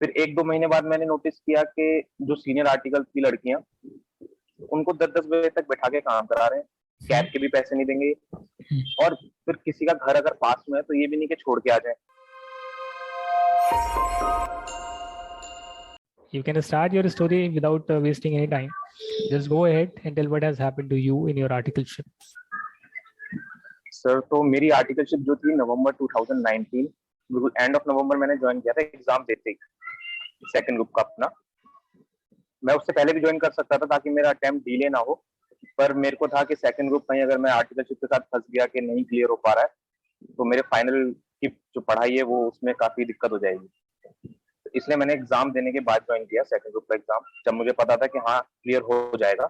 फिर 1-2 महीने बाद मैंने नोटिस किया कि जो सीनियर आर्टिकल की लड़कियां, उनको 10-10 बजे तक बैठा के काम करा रहे हैं, कैब के भी पैसे नहीं देंगे। और फिर किसी का घर अगर पास में है तो ये भी नहीं कि छोड़ के आ जाए। You can start your story without wasting any time. Just go ahead and tell what has happened to you in your articleship. Sir, तो मेरी आर्टिकलशिप जो थी नवंबर 2019, बिल्कुल एंड ऑफ नवंबर मैंने ज्वाइन किया था एग्जाम देते ही, सेकंड ग्रुप का अपना। मैं उससे पहले भी ज्वाइन कर सकता था ताकि मेरा अटेम्प्ट डिले ना हो, पर मेरे को था कि सेकंड ग्रुप कहीं अगर मैं आर्टिकलशिप के साथ फंस गया कि नहीं क्लियर हो पा रहा है तो मेरे फाइनल की जो पढ़ाई है वो उसमें काफी दिक्कत हो जाएगी। तो इसलिए मैंने एग्जाम देने के बाद ज्वाइन किया सेकंड ग्रुप का एग्जाम। जब मुझे पता था कि हाँ क्लियर हो जाएगा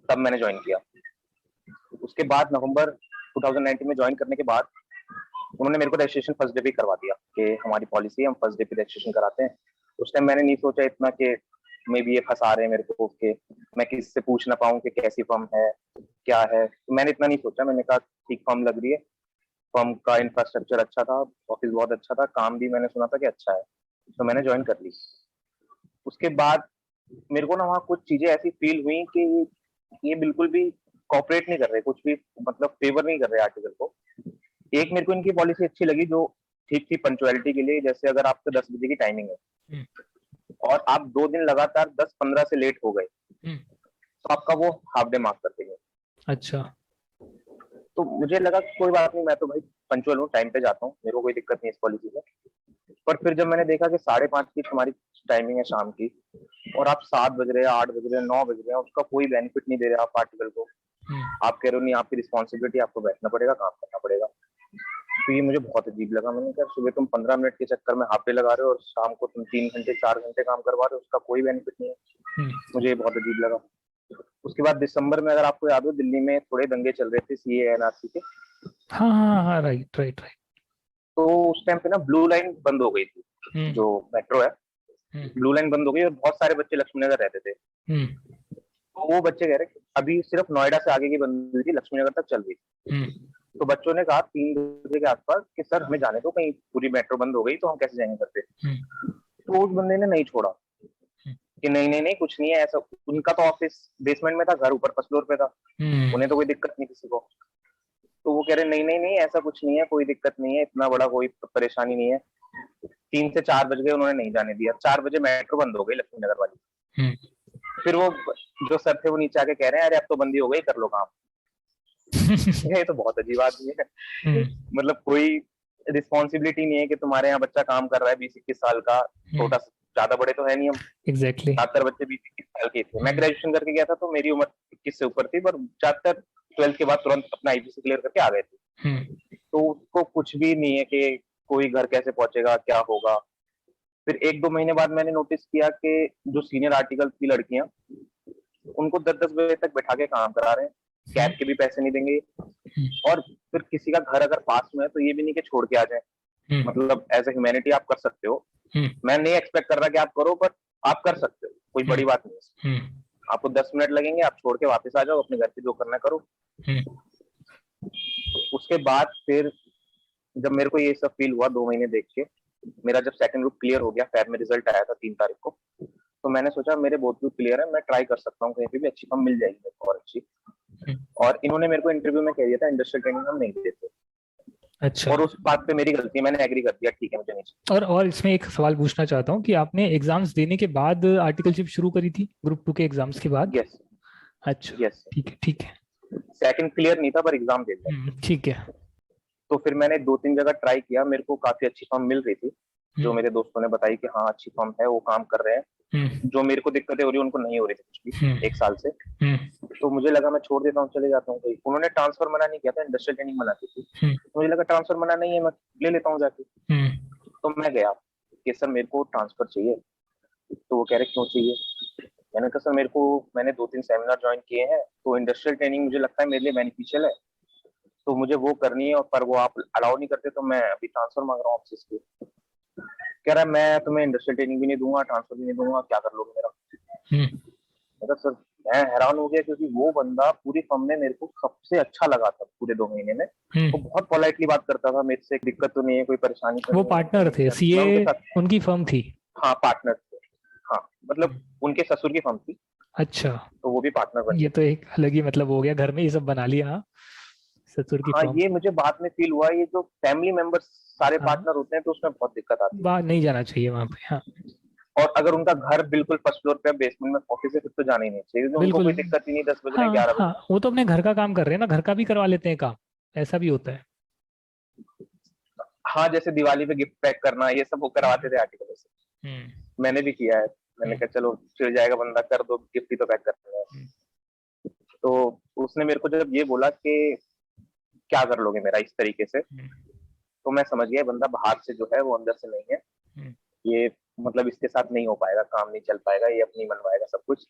तब मैंने ज्वाइन किया। उसके बाद नवंबर 2019 में ज्वाइन करने के बाद उन्होंने मेरे को रजिस्ट्रेशन फर्स्ट डे पे करवा दिया कि हमारी पॉलिसी है, हम फर्स्ट डे पे रजिस्ट्रेशन कराते हैं। उस टाइम मैंने नहीं सोचा इतना कि मे भी ये फंसा रहे हैं मेरे को कि मैं किसी से पूछ ना पाऊँ कि कैसी फर्म है क्या है। तो मैंने इतना नहीं सोचा, मैंने कहा ठीक फर्म लग रही है, फर्म का इंफ्रास्ट्रक्चर अच्छा था, ऑफिस बहुत अच्छा था, काम भी मैंने सुना था कि अच्छा है, तो मैंने ज्वाइन कर ली। उसके बाद मेरे को ना वहाँ कुछ चीजें ऐसी फील हुई कि ये बिल्कुल भी कॉपरेट नहीं कर रहे, कुछ भी मतलब फेवर नहीं कर रहे आर्टिकल को। एक मेरे को इनकी पॉलिसी अच्छी लगी जो ठीक थी पंक्चुअलिटी के लिए, जैसे अगर आपको 10 बजे की टाइमिंग है और आप 2 दिन लगातार 10-15 से लेट हो गए तो आपका वो हाफ डे मार्क कर देंगे। अच्छा। तो मुझे लगा कि कोई बात नहीं, मैं तो भाई पंक्चुअल हूँ, टाइम पे जाता हूँ, मेरे को कोई दिक्कत नहीं इस पॉलिसी से। पर फिर जब मैंने देखा कि 5:30 की हमारी टाइमिंग है शाम की और आप 7 बज रहे हैं, 8 बज रहे हैं, 9 बज रहे हैं, उसका कोई बेनिफिट नहीं दे रहे आप आर्टिकल को। आप कह रहे हो नहीं आपकी रिस्पॉन्सिबिलिटी, आपको बैठना पड़ेगा, काम करना पड़ेगा। तो ये मुझे बहुत अजीब लगा। मैंने कहा सुबह तुम 15 मिनट के चक्कर में हाफ डे लगा रहे हो और शाम को तुम 3 घंटे 4 घंटे काम करवा रहे हो, उसका कोई बेनिफिट नहीं है। मुझे ये बहुत अजीब लगा। उसके बाद दिसंबर में अगर आपको याद हो दिल्ली में थोड़े दंगे चल रहे थे सीए एनआरसी के। हाँ, राइट राइट राइट। तो उस टाइम पे ना ब्लू लाइन बंद हो गई थी, जो मेट्रो है, ब्लू लाइन बंद हो गई और बहुत सारे बच्चे लक्ष्मी नगर रहते थे। तो वो बच्चे कह रहे कि अभी सिर्फ नोएडा से आगे की बंद हुई थी, लक्ष्मी नगर तक चल रही थी। तो बच्चों ने कहा 3 बजे के आसपास कि सर हमें जाने दो, कहीं पूरी मेट्रो बंद हो गई तो हम कैसे जाएंगे घर पे। तो उस बंदे ने नहीं छोड़ा कि नहीं नहीं नहीं कुछ नहीं है ऐसा। उनका तो ऑफिस बेसमेंट में था, घर ऊपर फर्स्ट फ्लोर पे था, उन्हें तो कोई दिक्कत नहीं किसी को। तो वो कह रहे नहीं नहीं नहीं ऐसा कुछ नहीं है, कोई दिक्कत नहीं है, इतना बड़ा कोई परेशानी नहीं है। 3 से 4 बज गए, उन्होंने नहीं जाने दिया। 4 बजे मेट्रो बंद हो गई लक्ष्मी नगर वाली। फिर वो जो सर थे वो नीचे आके कह रहे हैं अरे अब तो बंदी हो गई, कर लो काम। ये तो बहुत अजीब आदमी है। मतलब कोई रिस्पॉन्सिबिलिटी नहीं है कि तुम्हारे यहाँ बच्चा काम कर रहा है 20-21 साल का, छोटा, ज्यादा बड़े तो है नहीं हम। एग्जैक्टली। ज्यादातर बच्चे 20-21 साल के थे। मैं ग्रेजुएशन करके गया था तो मेरी उम्र 21 से ऊपर थी, पर ज्यादातर 12th के बाद तुरंत अपना आईपीसी क्लियर करके आ गए थे। तो उसको कुछ भी नहीं है कि कोई घर कैसे पहुंचेगा, क्या होगा। फिर 1-2 महीने बाद मैंने नोटिस किया कि जो सीनियर आर्टिकल की लड़कियां, उनको 10-10 बजे तक बैठा के काम करा रहे हैं, कैब के भी पैसे नहीं देंगे। और फिर किसी का घर अगर पास में है तो ये भी नहीं कि छोड़ के आ जाए। मतलब एज ए ह्यूमैनिटी आप कर सकते हो, मैं नहीं एक्सपेक्ट कर रहा कि आप करो, पर आप कर सकते हो, कोई बड़ी बात नहीं है। आपको 10 मिनट लगेंगे, आप छोड़ के वापस आ जाओ, अपने घर पे जो करना करो। उसके बाद फिर जब मेरे को ये सब फील हुआ 2 महीने देख के, मेरा जब सेकंड ग्रुप क्लियर हो गया, फैब में रिजल्ट आया था 3 तारीख को, तो मैंने सोचा मेरे बोथ ग्रुप क्लियर है, मैं ट्राई कर सकता हूँ, कहीं पे भी अच्छी फर्म मिल जाएगी मेरे को और अच्छी। और इन्होंने मेरे को इंटरव्यू में कह दिया था इंडस्ट्रियल ट्रेनिंग हम नहीं देते। अच्छा। और उस बात पे मेरी गलती है, मैंने एग्री कर दिया, ठीक है मुझे नहीं चाहिए। और इसमें एक सवाल पूछना चाहता हूँ कि आपने एग्जाम्स देने के बाद आर्टिकलशिप शुरू करी थी, ग्रुप 2 के एग्जाम्स के बाद? यस। अच्छा, यस। ठीक है ठीक है। सेकंड क्लियर नहीं था पर एग्जाम दे दिया। ठीक है। तो फिर मैंने 2-3 जगह ट्राई किया, मेरे को काफी अच्छी फर्म मिल रही थी, जो मेरे दोस्तों ने बताई कि हाँ अच्छी फर्म है, वो काम कर रहे हैं। जो मेरे को दिक्कतें हो रही उनको नहीं हो रही थी कुछ भी 1 साल से। तो मुझे लगा मैं छोड़ देता हूँ, चले जाता हूँ। कोई उन्होंने ट्रांसफर मना नहीं किया था, इंडस्ट्रियल ट्रेनिंग मना की थी। मुझे लगा ट्रांसफर मना नहीं है, मैं ले लेता हूँ जाके। तो मैं गया कि सर मेरे को ट्रांसफर चाहिए। तो वो कह रहे क्यों चाहिए। मैंने कहा सर मेरे को, मैंने 2-3 सेमिनार ज्वाइन किए हैं, तो इंडस्ट्रियल ट्रेनिंग मुझे लगता है मेरे लिए बेनिफिशियल है, तो मुझे वो करनी है, पर वो आप अलाउ नहीं करते, तो मैं अभी ट्रांसफर मांग रहा हूँ आपसे इसके। कह रहा है मैं तुम्हें इंडस्ट्रियल ट्रेनिंग भी नहीं दूंगा, ट्रांसफर भी नहीं दूंगा, क्या कर लोगे मेरा। मैं कहा सर मैं हैरान हो गया क्योंकि वो बंदा पूरी फर्म में मेरे को सबसे अच्छा लगा था पूरे 2 महीने में। वो बहुत पोलाइटली बात करता था मेरे से, दिक्कत तो नहीं है, कोई परेशानी तो वो नहीं है, पार्टनर थे, मैं सीए उनके साथ। उनकी फर्म थी। हाँ पार्टनर थे, हाँ मतलब उनके ससुर की फर्म थी, अच्छा, तो वो भी पार्टनर बन ये गए। तो एक अलग ही मतलब हो गया, घर में ये सब बना लिया। हाँ, ससुर की हाँ फर्म। ये मुझे बाद में फील हुआ, ये जो फैमिली मेंबर्स सारे हाँ, पार्टनर होते हैं तो उसमें बहुत दिक्कत आती है। बाहर नहीं जाना चाहिए वहां पे। हाँ, और अगर उनका घर बिल्कुल फर्स्ट फ्लोर पे बेसमेंट में ऑफिस है फिर तो जाना ही नहीं चाहिए, क्योंकि उनको बिल्कुल। कोई दिक्कत ही नहीं 10 बज रहे हैं हाँ 11 बज हाँ, रहे हैं। वो तो अपने घर का काम कर रहे हैं ना, घर का भी करवा लेते हैं काम, ऐसा भी होता है। हाँ जैसे दिवाली पे गिफ्ट पैक करना ये सब वो करवाते थे आर्टिकल से, हम्म मैंने भी किया है। मैंने हम्म कहा चलो चिढ़ जाएगा बंदा, कर दो गिफ्ट ही तो पैक करना है। हम्म तो उसने मेरे को जब ये बोला कि क्या कर लोगे मेरा इस तरीके से, हम्म तो मैं समझ गया बंदा बाहर से जो है वो अंदर से नहीं है। हम्म ये मतलब इसके साथ नहीं हो पाएगा, काम नहीं चल पाएगा, ये अपनी मनवाएगा सब कुछ।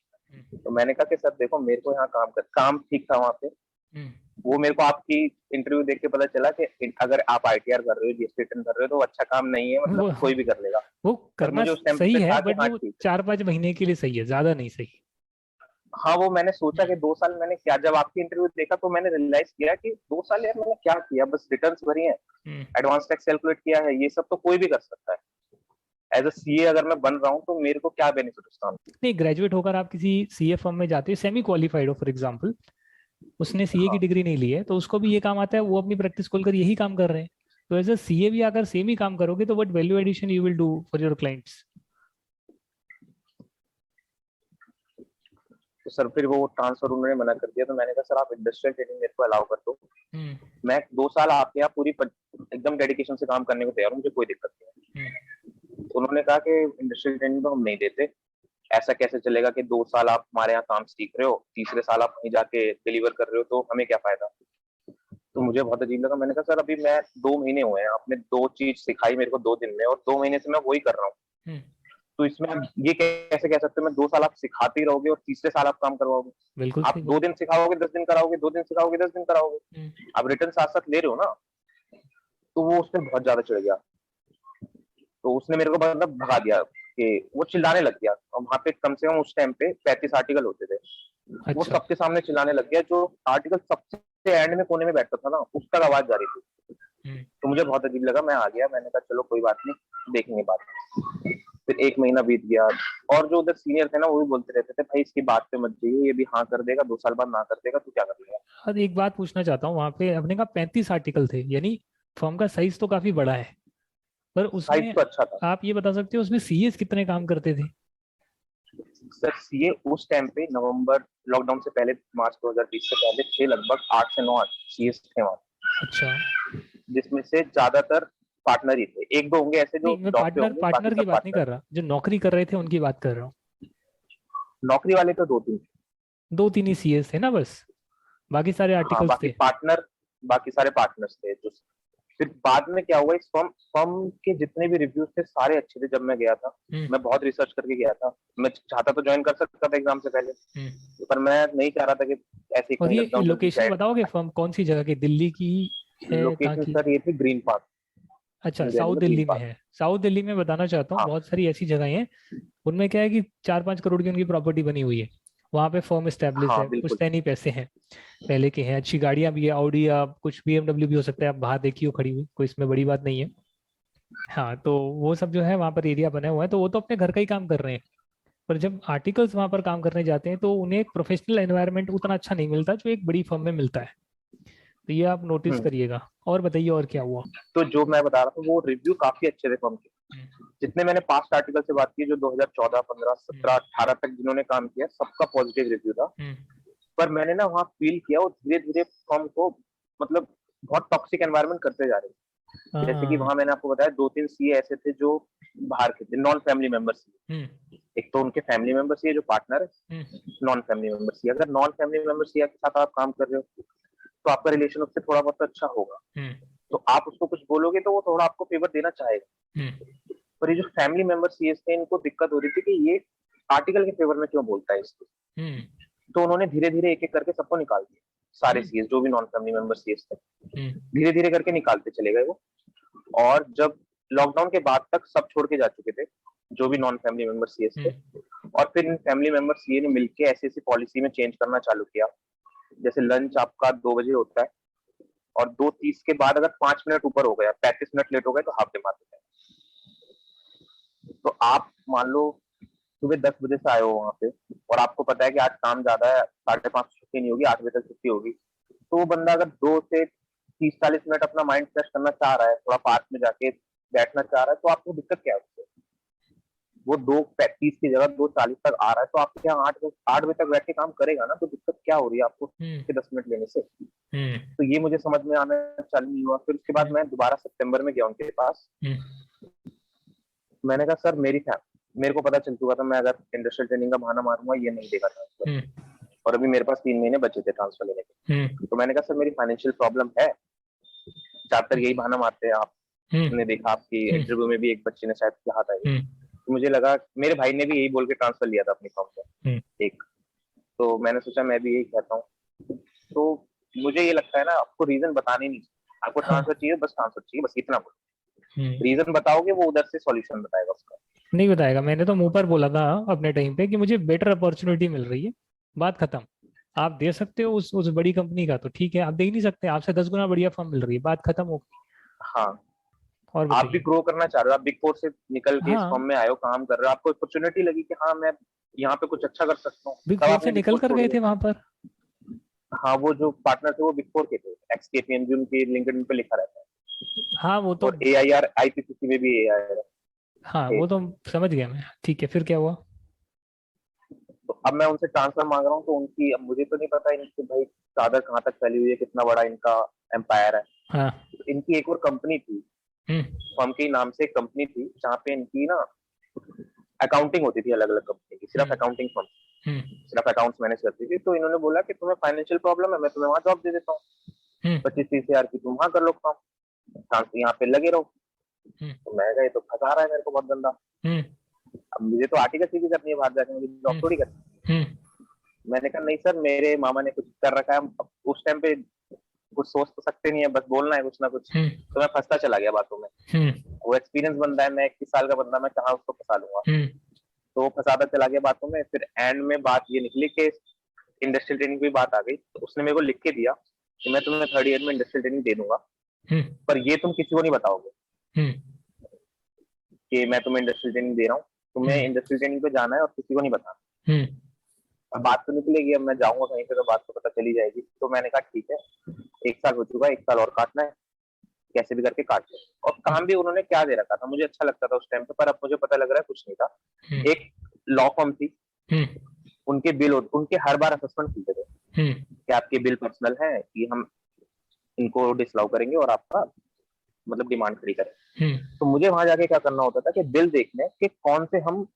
तो मैंने कहा कि सर देखो मेरे को यहाँ काम ठीक था वहाँ पे। हम्म। वो मेरे को आपकी इंटरव्यू देख के पता चला कि अगर आप ITR कर रहे हो, जीएसटी रिटर्न कर रहे हो तो वो अच्छा काम नहीं है, मतलब वो कोई भी कर लेगा। वो पर करना मुझे उस टाइम सही पे है, था कि बट हाँ वो ठीक है। 4-5 महीने के लिए सही है, ज्यादा नहीं सही। हाँ वो मैंने सोचा कि 2 साल मैंने क्या, जब आपकी इंटरव्यू देखा तो मैंने रियलाइज किया कि 2 साल यार मैंने क्या किया, बस रिटर्न्स भरी हैं, हम्म एडवांस टैक्स कैलकुलेट किया है, ये सब तो कोई भी कर सकता है। एज अ सीए अगर मैं बन रहा हूँ तो मेरे को क्या बेनिफिट उसका। नहीं, ग्रेजुएट होकर आप किसी सीए फर्म में जाते हो, सेमी क्वालिफाइड हो फॉर एग्जांपल, उसने सीए की हाँ डिग्री नहीं ली है, तो उसको भी ये काम आता है, वो अपनी प्रैक्टिस खोलकर यही काम कर रहे हैं। तो एज अ सीए भी अगर सेम ही काम करोगे तो what value addition you will do for your clients. तो सर फिर वो ट्रांसफर उन्होंने मना कर दिया, तो मैंने कहा सर आप इंडस्ट्रियल ट्रेनिंग मेरे को अलाउ कर दो, हम्म मैं 2 साल आपके यहाँ एकदम डेडिकेशन से काम करने को तैयार हूँ, मुझे कोई दिक्कत नहीं हम्म है। तो उन्होंने कहा कि इंडस्ट्रियल ट्रेनिंग तो हम नहीं देते, ऐसा कैसे चलेगा कि 2 साल आप हमारे यहाँ काम सीख रहे हो, तीसरे साल आप कहीं जाके डिलीवर कर रहे हो, तो हमें क्या फायदा। तो मुझे बहुत अजीब लगा, मैंने कहा सर अभी मैं 2 महीने हुए हैं, आपने 2 चीज सिखाई मेरे को 2 दिन में, और 2 महीने से मैं वही कर रहा हूँ। हम्म, तो इसमें आप ये कैसे कह सकते हो मैं 2 साल आप सिखाते ही रहोगे और तीसरे साल आप काम करवाओगे। बिल्कुल आप सही बात। 2 दिन सिखाओगे 10 दिन कराओगे, 2 दिन सिखाओगे 10 दिन कराओगे, हम्म आप रिटर्न साथ साथ ले रहे हो ना। तो वो उसमें बहुत ज्यादा चिढ़ गया, तो उसने मेरे को मतलब भगा दिया कि वो चिल्लाने लग गया, और वहां पे कम से कम उस टाइम पे 35 आर्टिकल होते थे। वो अच्छा। सबके सामने चिल्लाने लग गया, जो आर्टिकल सबसे एंड में कोने में बैठता था ना उस तक आवाज जा रही थी। हम्म तो मुझे बहुत अजीब लगा, मैं आ गया, मैंने कहा चलो कोई बात नहीं देखेंगे बात। फिर 1 महीना बीत गया, और जो उधर सीनियर थे ना वो भी बोलते रहते थे भाई इसकी बात पे मत जाइए, ये भी हाँ कर देगा, 2 साल बाद ना कर देगा, तू क्या कर लेगा। अब एक बात पूछना चाहता हूँ, वहां पे अपने का 35 आर्टिकल थे, यानी फर्म का साइज तो काफी बड़ा है, पर साइज उसमें तो अच्छा था। आप ये बता सकते हो उसमें सीएस कितने काम करते थे। सर सीए उस टाइम पे नवंबर, लॉकडाउन से पहले, मार्च 2020 से पहले थे लगभग 8 से 9 सीए थे वहाँ, अच्छा। जिसमें से ज्यादातर पार्टनर ही थे, एक दो होंगे ऐसे जो नहीं, मैं जॉब पे पार्टनर होंगे, बाकी पार्टनर की सब बात नहीं पार्टनर। कर रहा, जो नौकरी कर रहे थे उनकी बात कर रहा हूँ। नौकरी वाले तो 2 3। 2-3 ही सीएस थे ना बस, बाकी सारे हाँ आर्टिकल्स बाकी थे। पार्टनर, बाकी सारे पार्टनर्स थे जो। फिर बाद में क्या हुआ, इस फर्म फर्म के जितने भी रिव्यूज थे सारे अच्छे थे जब मैं गया था। हम्म मैं बहुत रिसर्च करके गया था, मैं चाहता तो ज्वाइन कर सकता था एग्जाम से पहले, हम्म। पर मैं नहीं चाह रहा था कि ऐसे ही और कहीं लग ये जाऊं जल्दी लोकेशन से। बताओगे, फर्म कौन सी जगह की, दिल्ली की है, कहाँ लोकेशन की। सर ये थी ग्रीन पार्क, अच्छा, न्यू दिल्ली साउथ में ग्रीन दिल्ली में पार्क। है। साउथ दिल्ली में बताना चाहता हूँ, हाँ बहुत सारी ऐसी जगहें हैं, उनमें क्या है कि 4-5 करोड़ की उनकी प्रॉपर्टी बनी हुई है, वहां पे फर्म एस्टेब्लिश हाँ है, बिल्कुल। पुश्तैनी पैसे हैं, पहले के हैं, अच्छी गाड़ियां भी है, ऑडी या कुछ बीएमडब्ल्यू भी हो सकता है, आप बाहर देखी हो खड़ी हुई, कोई इसमें बड़ी बात नहीं है। हाँ, तो वो सब जो है वहाँ पर एरिया बना हुआ है, तो वो तो अपने घर का ही काम कर रहे हैं, पर जब आर्टिकल्स वहाँ पर काम करने जाते हैं तो उन्हें एक प्रोफेशनल एनवायरनमेंट उतना अच्छा नहीं मिलता जो एक बड़ी फर्म में मिलता है। तो ये आप नोटिस हम्म। करिएगा। और बताइए, और क्या हुआ। तो जो मैं बता रहा था वो रिव्यू काफी अच्छे थे फर्म के, हम्म जितने मैंने पास्ट आर्टिकल से बात की जो 2014 15 17 18 तक जिन्होंने काम किया सबका पॉजिटिव रिव्यू था। हम्म पर मैंने ना वहाँ फील किया वो धीरे धीरे फर्म को मतलब बहुत टॉक्सिक एनवायरनमेंट करते जा रहे हैं। जैसे कि हाँ, वहां मैंने आपको बताया 2 3 सीए ऐसे थे जो बाहर के थे, नॉन फैमिली मेंबर्स। हम्म एक तो उनके फैमिली मेंबर सीए जो पार्टनर है, हम्म नॉन फैमिली मेंबर सीए। अगर नॉन फैमिली मेंबर सीए के साथ आप काम कर रहे हो तो आपका रिलेशन उससे थोड़ा बहुत अच्छा होगा, हम्म तो आप उसको कुछ बोलोगे तो वो थोड़ा आपको फेवर देना चाहेगा। हम्म पर ये जो फैमिली मेंबर सीएस थे इनको दिक्कत हो रही थी कि ये आर्टिकल के फेवर में क्यों बोलता है इसको। हम्म तो उन्होंने धीरे धीरे एक एक करके सबको निकाल दिया, सारे हम्म सीएस जो भी नॉन फैमिली मेंबर सीएस थे हम्म धीरे धीरे करके निकालते चले गए वो। और जब लॉकडाउन के बाद तक सब छोड़ के जा चुके थे जो भी नॉन फैमिली मेंबर सीएस थे, हम्म और फिर इन फैमिली मेंबर सीए ने मिलके ऐसी ऐसी पॉलिसी में चेंज करना चालू किया, जैसे लंच आपका 2 बजे होता है और 2:30 के बाद अगर 5 मिनट ऊपर हो गया, 35 मिनट लेट हो गए तो हाफ डे मार देते हैं। तो आप मान लो सुबह 10 बजे से आए हो वहां पे और आपको पता है कि आज काम ज्यादा है, 5:30 छुट्टी नहीं होगी, 8 बजे तक छुट्टी होगी, तो वो बंदा अगर 2 से 30-40 मिनट अपना माइंड फ्रेश करना चाह रहा है, थोड़ा पार्क में जाके बैठना चाह रहा है, तो आपको दिक्कत क्या है उससे? वो 2:35 की जगह 2:40 तक आ रहा है, तो आपके यहाँ 8 बजे तक बैठ के काम करेगा ना, तो दिक्कत क्या हो रही है आपको के 10 मिनट लेने से? तो ये मुझे समझ में आना चालू नहीं हुआ। फिर उसके बाद मैं दोबारा सितंबर में गया उनके पास। मैंने कहा सर मेरे को पता चल चुका था, मैं अगर इंडस्ट्रियल ट्रेनिंग का बहाना मारूंगा ये नहीं देगा ट्रांसफर, और अभी मेरे पास 3 महीने बचे थे ट्रांसफर लेने के। तो मैंने कहा सर मेरी फाइनेंशियल प्रॉब्लम है, ज्यादातर यही बहाना मारते हैं आप, ने देखा आपकी इंटरव्यू में भी एक बच्चे ने शायद कहा था ये। तो मुझे लगा मेरे भाई ने भी यही बोल के ट्रांसफर लिया था अपनी फॉर्म में एक, तो मैंने सोचा मैं भी यही कहता हूँ। तो मुझे ये लगता है ना, आपको रीजन बताने नहीं चाहिए, आपको ट्रांसफर चाहिए बस ट्रांसफर चाहिए, बस इतना बोलो। रीजन बताओगे वो उधर से सॉल्यूशन बताएगा उसका। नहीं बताएगा। मैंने तो मुंह पर बोला था अपने टाइम पे कि मुझे बेटर अपॉर्चुनिटी मिल रही है, बात खत्म। आप दे सकते हो उस बड़ी कंपनी का तो ठीक है, आप दे ही नहीं सकते, आपसे 10 गुना बढ़िया फॉर्म मिल रही है, बात खत्म हो गई। हाँ, और आप भी बताइए। ग्रो करना चाह रहे हो, आप बिग फोर से निकल के इस फॉर्म हाँ, में आए हो, काम कर रहे हो, आपको अपॉर्चुनिटी लगी कि हाँ मैं यहाँ पे कुछ अच्छा कर सकता हूँ, बिग तब फोर से आपने बिग निकल फोर कर छोड़ गए थे दिया। वहां पर। हाँ, वो जो पार्टनर थे वो बिग फोर के थे, एक्स केपीएमजी उनके लिंक्डइन पे लिखा रहता है, हाँ वो तो, और एआईआर आईपीसीसी में भी एआईआर हाँ थे। वो तो समझ गया मैं, ठीक है, फिर क्या हुआ? तो अब मैं उनसे ट्रांसफर मांग रहा हूँ, तो उनकी, अब मुझे तो नहीं पता इनकी भाई चादर कहाँ तक फैली हुई है, कितना बड़ा इनका एम्पायर है। हाँ। तो इनकी एक और कंपनी थी, हम्म। फर्म के नाम से एक कंपनी थी जहाँ पे इनकी ना अकाउंटिंग होती थी, अलग अलग कंपनी की, सिर्फ हम्म। अकाउंटिंग फर्म, हम्म। सिर्फ अकाउंट्स मैनेज करती थी। तो इन्होंने बोला कि तुम्हें फाइनेंशियल प्रॉब्लम है, मैं तुम्हें वहां जॉब दे देता हूँ, हम्म। 25-30 हजार की, तुम वहां कर लो काम, यहाँ पे लगे रहो। हम्म। तो मैं गए तो फंसा रहा है मेरे को बहुत गंदा। हम्म। अब मुझे तो आर्टिकल सीधी करनी है बाहर जाके, मुझे जॉब थोड़ी करनी है। हम्म। मैंने कहा नहीं सर, मेरे मामा ने कुछ कर रखा है, अब उस टाइम पे कुछ सोच तो सकते नहीं है, बस बोलना है कुछ ना कुछ। हम्म। तो मैं फंसता चला गया बातों में। हम्म। वो एक्सपीरियंस बंदा है, मैं 21 साल का बंदा, मैं कहाँ उसको फंसा लूंगा। हम्म। तो वो फंसाता चला गया बातों में। फिर एंड में बात ये निकली कि इंडस्ट्रियल ट्रेनिंग की बात आ गई, तो उसने मेरे को लिख के दिया कि मैं तुम्हें 3rd ईयर में इंडस्ट्रियल ट्रेनिंग दे दूंगा, हम्म। पर ये तुम किसी को नहीं बताओगे हम्म। कि मैं तुम्हें इंडस्ट्रियल ट्रेनिंग दे रहा हूँ, तुम्हें हम्म। इंडस्ट्रियल ट्रेनिंग पे जाना है और किसी को नहीं बताना। हम्म। अब बात तो निकलेगी, अब मैं जाऊंगा कहीं पे तो बात तो पता चली जाएगी। तो मैंने कहा ठीक है, 1 साल हो चुका है, 1 साल और काटना है, कैसे भी करके काट लो। और काम भी उन्होंने क्या दे रखा था, मुझे अच्छा लगता था उस टाइम पे, पर अब मुझे पता लग रहा है कुछ नहीं था। हम्म। एक लॉ फर्म थी, हम्म। उनके उनके हर बार असेसमेंट खुलते थे हम्म। कि आपके बिल पर्सनल है, कि हम इनको डिसलाउ करेंगे और आपका मतलब डिमांड खड़ी करें। हम्म। तो मुझे वहां जाके क्या करना होता था कि बिल देखने कि कौन से हम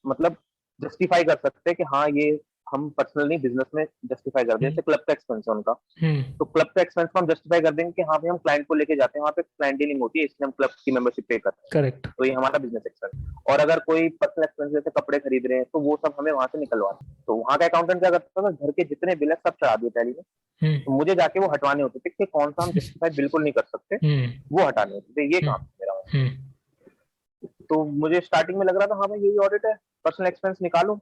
मतलब जस्टिफाई कर सकते हैं कि हाँ ये हम पर्सनली बिजनेस में जस्टिफाई कर दें। जैसे क्लब का एक्सपेंस है उनका, हम्म। तो क्लब का एक्सपेंस को हम जस्टिफाई कर देंगे कि हाँ भाई हम क्लाइंट को लेके जाते हैं, वहाँ पे क्लाइंट डीलिंग होती है, इसलिए हम क्लब की मेंबरशिप पे करते हैं, करेक्ट। तो ये हमारा बिजनेस एक्सपेंस। और अगर कोई पर्सनल एक्सपेंस जैसे कपड़े खरीद रहे हैं तो वो सब हमें वहां से निकलवाना। तो वहां का अकाउंटेंट क्या करता था, घर के जितने बिल है सब चढ़ा दिए टैली में। हम्म। तो मुझे जाके वो हटवाने होते थे कि कौन सा हम जस्टिफाई बिल्कुल नहीं कर सकते, हम्म। वो हटाने होते थे। ये हम्म। काम है मेरा। हम्म। तो मुझे स्टार्टिंग में लग रहा था हाँ भाई यही ऑडिट है, पर्सनल एक्सपेंस निकालो,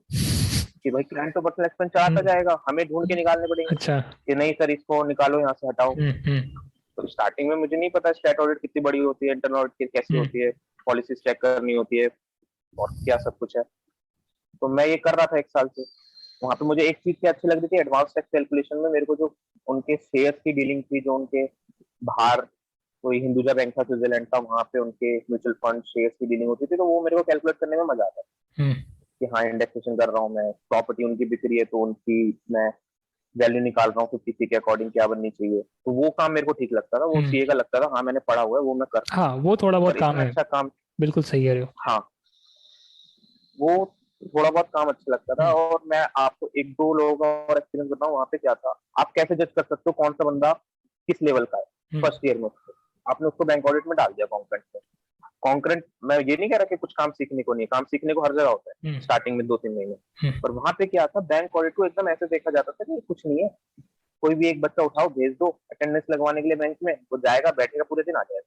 कि भाई क्लाइंट तो पर्सनल एक्सपेंस चढ़ाता हम्म। जाएगा, हमें ढूंढ के निकालने पड़ेंगे अच्छा। कि नहीं सर इसको निकालो यहाँ से हटाओ। हम्म। हम्म। तो स्टार्टिंग में मुझे नहीं पता स्टैट ऑडिट कितनी बड़ी होती है, इंटरनल ऑडिट कैसी हम्म। होती है, पॉलिसी चेक करनी होती है और क्या सब कुछ है। तो मैं ये कर रहा था 1 साल से। वहां पे मुझे एक चीज क्या अच्छी लग रही थी, एडवांस टैक्स कैलकुलेशन में मेरे को जो उनके शेयर्स की डीलिंग थी, जो उनके बाहर कोई हिंदुजा बैंक था स्विट्जरलैंड का, वहां पे उनके म्यूचुअल फंड शेयर्स की डीलिंग होती थी, तो वो मेरे को कैलकुलेट करने में मजा आता है हम्म। कि हाँ इंडेक्सेशन कर रहा हूँ मैं, प्रॉपर्टी उनकी बिक रही है तो उनकी मैं वैल्यू निकाल रहा हूँ 50 के अकॉर्डिंग क्या बननी चाहिए। तो वो काम मेरे को ठीक लगता था, वो हम्म। सीए का लगता था हाँ मैंने पढ़ा हुआ है, वो मैं कर सकता हाँ वो थोड़ा हूँ। बहुत पर काम इतना है। अच्छा काम, बिल्कुल सही कह रहे हो। हाँ वो थोड़ा बहुत काम अच्छा लगता था। हम्म। और मैं आपको 1-2 लोगों का और एक्सपीरियंस बताऊं वहां पे क्या था। आप कैसे जज कर सकते हो कौन सा बंदा किस लेवल का है? हम्म। फर्स्ट ईयर में उसको आपने उसको बैंक ऑडिट में डाल दिया कॉन्करेंट में। कॉन्करेंट, मैं ये नहीं कह रहा कि कुछ काम सीखने को नहीं, काम सीखने को हर जगह होता है हम्म। स्टार्टिंग में 2-3 महीने। हम्म। पर वहां पे क्या था, बैंक ऑडिट को एकदम ऐसे देखा जाता था कि कुछ नहीं है, कोई भी एक बच्चा उठाओ भेज दो अटेंडेंस लगवाने के लिए बैंक में, वो जाएगा बैठेगा पूरे दिन आ जाएगा।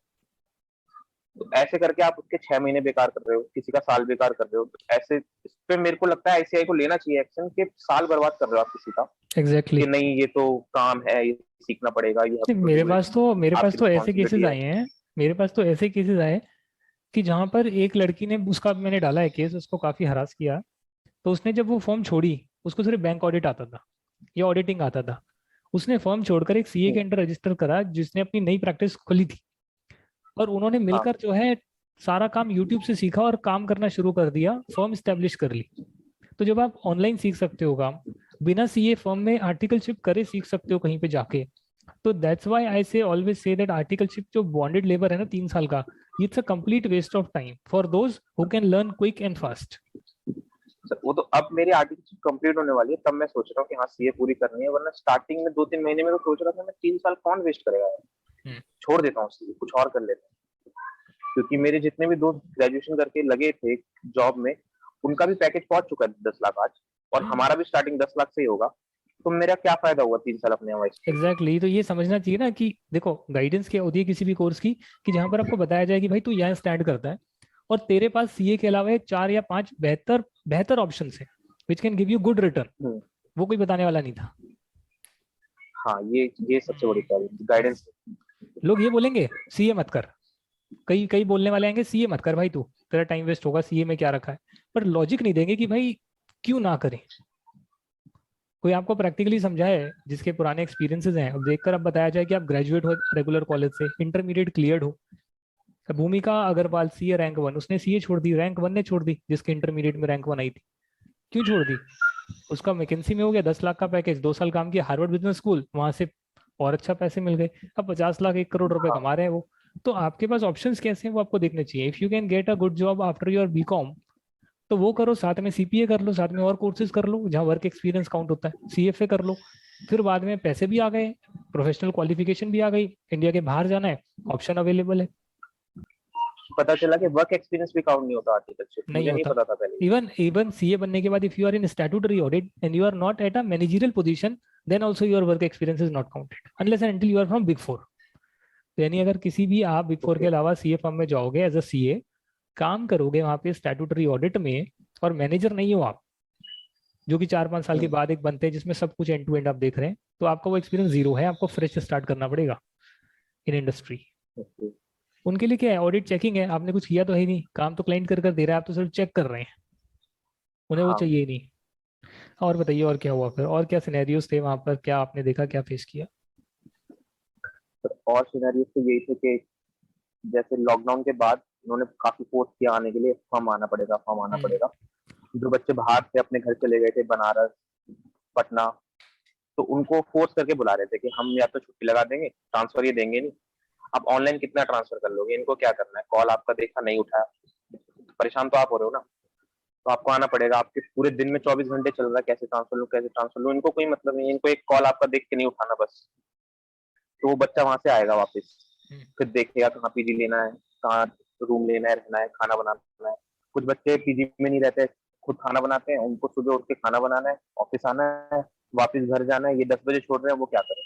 तो ऐसे करके आप उसके 6 महीने बेकार कर रहे हो, किसी का साल बेकार कर रहे हो। तो ऐसे इस पे मेरे को लगता है आईसीआई को लेना चाहिए एक्शन, कि साल बर्बाद कर रहे हो आप किसी का, एग्जैक्टली कि नहीं ये तो काम है, ये सीखना पड़ेगा, यू हैव टू मेरे डू इट, पास तो मेरे पास आपकी तो ऐसे केसेस रिस्पॉन्सिबिलिटी है। आए हैं, मेरे पास तो ऐसे केसेस आए कि जहां पर एक लड़की ने, उसका मैंने डाला है केस, उसको काफी हरास किया, तो उसने जब वो फॉर्म छोड़ी, उसको सिर्फ बैंक ऑडिट आता था या ऑडिटिंग आता था, उसने फॉर्म छोड़कर एक सीए के हम्म, अंडर रजिस्टर करा जिसने अपनी नई प्रैक्टिस खोली थी, और उन्होंने हाँ मिलकर जो है सारा काम यूट्यूब से सीखा और काम करना शुरू कर दिया, फर्म स्टैब्लिश कर ली। तो जब आप ऑनलाइन सीख सकते हो काम, बिना सीए फर्म में आर्टिकलशिप करे सीख सकते हो कहीं पे जाके, तो that's why I say always say that articleship जो बॉन्डेड लेबर है ना 3 साल का, it's a complete waste of time for those who can learn quick and fast. Sir, वो तो अब मेरी आर्टिकल कंप्लीट होने वाली है, तब मैं सोच रहा हूँ कि हाँ सीए पूरी करनी है, वरना स्टार्टिंग में 2-3 महीने में तो सोच रहा था मैं 3 साल कौन वेस्ट करेगा यार, छोड़ देता हूँ सीए, कुछ और कर लेता हूँ। क्योंकि मेरे जितने भी दोस्त ग्रेजुएशन करके लगे थे जॉब में, उनका भी पैकेज पहुंच चुका है 10 लाख आज, और हमारा भी स्टार्टिंग 10 लाख से ही होगा, तो मेरा क्या फायदा हुआ 3 साल अपने वॉइस पे। एग्जैक्टली तो ये समझना चाहिए ना कि देखो गाइडेंस क्या होती है किसी भी कोर्स की, कि जहां पर आपको बताया जाए कि भाई तू यहाँ स्टैंड करता है, और तेरे पास सीए के अलावा 4 या 5 बेहतर बेहतर ऑप्शन है which can give you good return, hmm, वो कोई बताने वाला नहीं था। हाँ ये सबसे बड़ी प्रॉब्लम गाइडेंस। लोग ये बोलेंगे सीए मत कर, कई कई बोलने वाले आएंगे सीए मत कर भाई, तू तेरा टाइम वेस्ट होगा, सीए में क्या रखा है, पर लॉजिक नहीं देंगे कि भाई क्यों ना करें। कोई आपको प्रैक्टिकली समझाए जिसके पुराने एक्सपीरियंसेस हैं, अब देखकर अब बताया जाए कि आप ग्रेजुएट हो रेगुलर कॉलेज से, इंटरमीडिएट क्लियर्ड हो। भूमिका अग्रवाल सीए रैंक 1, उसने सीए छोड़ दी, रैंक 1 ने छोड़ दी, जिसके इंटरमीडिएट में रैंक 1 आई थी। क्यों छोड़ दी? उसका मैकेंसी में हो गया 10 लाख का पैकेज, 2 साल काम किया हार्वर्ड बिजनेस स्कूल, वहां से और अच्छा पैसे मिल गए, अब 50 लाख 1 करोड़ रुपए हाँ कमा रहे हैं वो। तो आपके पास ऑप्शंस कैसे हैं वो आपको देखने चाहिए। If you can get a good job after your BCom, तो वो करो, साथ में सीपीए कर लो, साथ में और कोर्सेज कर लो जहाँ वर्क एक्सपीरियंस काउंट होता है, सीएफए कर लो, फिर बाद में पैसे भी आ गए, प्रोफेशनल क्वालिफिकेशन भी आ गई, इंडिया के बाहर जाना है ऑप्शन अवेलेबल है। पता चला कि वर्क एक्सपीरियंस भी काउंट नहीं होता आर्टिकलशिप, नहीं मुझे नहीं होता। पता था पहले। इवन इवन सीए बनने के बाद if you are in statutory audit and you are not at a managerial position, then also your work experience is not counted unless and until you are from big four. यानी अगर किसी भी आप big four के okay. अलावा CA firm में जाओगे as a CA, काम करोगे वहां पे स्टैट्यूटरी ऑडिट में, और मैनेजर नहीं हो आप, जो कि 4-5 साल के बाद एक बनते हैं जिसमें सब कुछ एंड टू एंड आप देख रहे हैं, तो आपका वो एक्सपीरियंस जीरो है, आपको फ्रेश स्टार्ट करना पड़ेगा इन इंडस्ट्री। ओके। उनके लिए क्या है, ऑडिट चेकिंग है, आपने कुछ किया तो है ही नहीं, काम तो क्लाइंट कर कर दे रहा है, आप तो सिर्फ चेक कर रहे हैं, उन्हें वो हाँ चाहिए ही नहीं। और बताइए और क्या हुआ फिर, और क्या सिनेरियोस थे वहां पर, क्या आपने देखा, क्या फेस किया? और सिनेरियो तो यही थे कि जैसे लॉकडाउन के बाद उन्होंने काफी फोर्स किया आने के लिए, फॉर्म आना पड़ेगा, फॉर्म आना हम्म पड़ेगा। जो बच्चे बाहर से अपने घर चले गए थे, बनारस, पटना, तो उनको फोर्स करके बुला रहे थे कि हम या तो छुट्टी लगा देंगे, ट्रांसफर ये देंगे नहीं, आप ऑनलाइन कितना ट्रांसफर कर लोगे, इनको क्या करना है, कॉल आपका देखा नहीं उठाया, परेशान तो आप हो रहे हो ना, तो आपको आना पड़ेगा, आपके पूरे दिन में 24 घंटे चल रहा है, कैसे ट्रांसफर लूँ, कैसे ट्रांसफर लूँ, इनको कोई मतलब नहीं, इनको एक कॉल आपका देख के नहीं उठाना बस। तो वो बच्चा वहां से आएगा वापस, हम्म फिर देखेगा कहाँ पीजी लेना है, कहाँ रूम लेना है, रहना है, खाना बनाना है। कुछ बच्चे पीजी में नहीं रहते, खुद खाना बनाते हैं, उनको सुबह उठ के खाना बनाना है, ऑफिस आना है, वापस घर जाना है, ये 10 बजे छोड़ रहे हैं, वो क्या करें।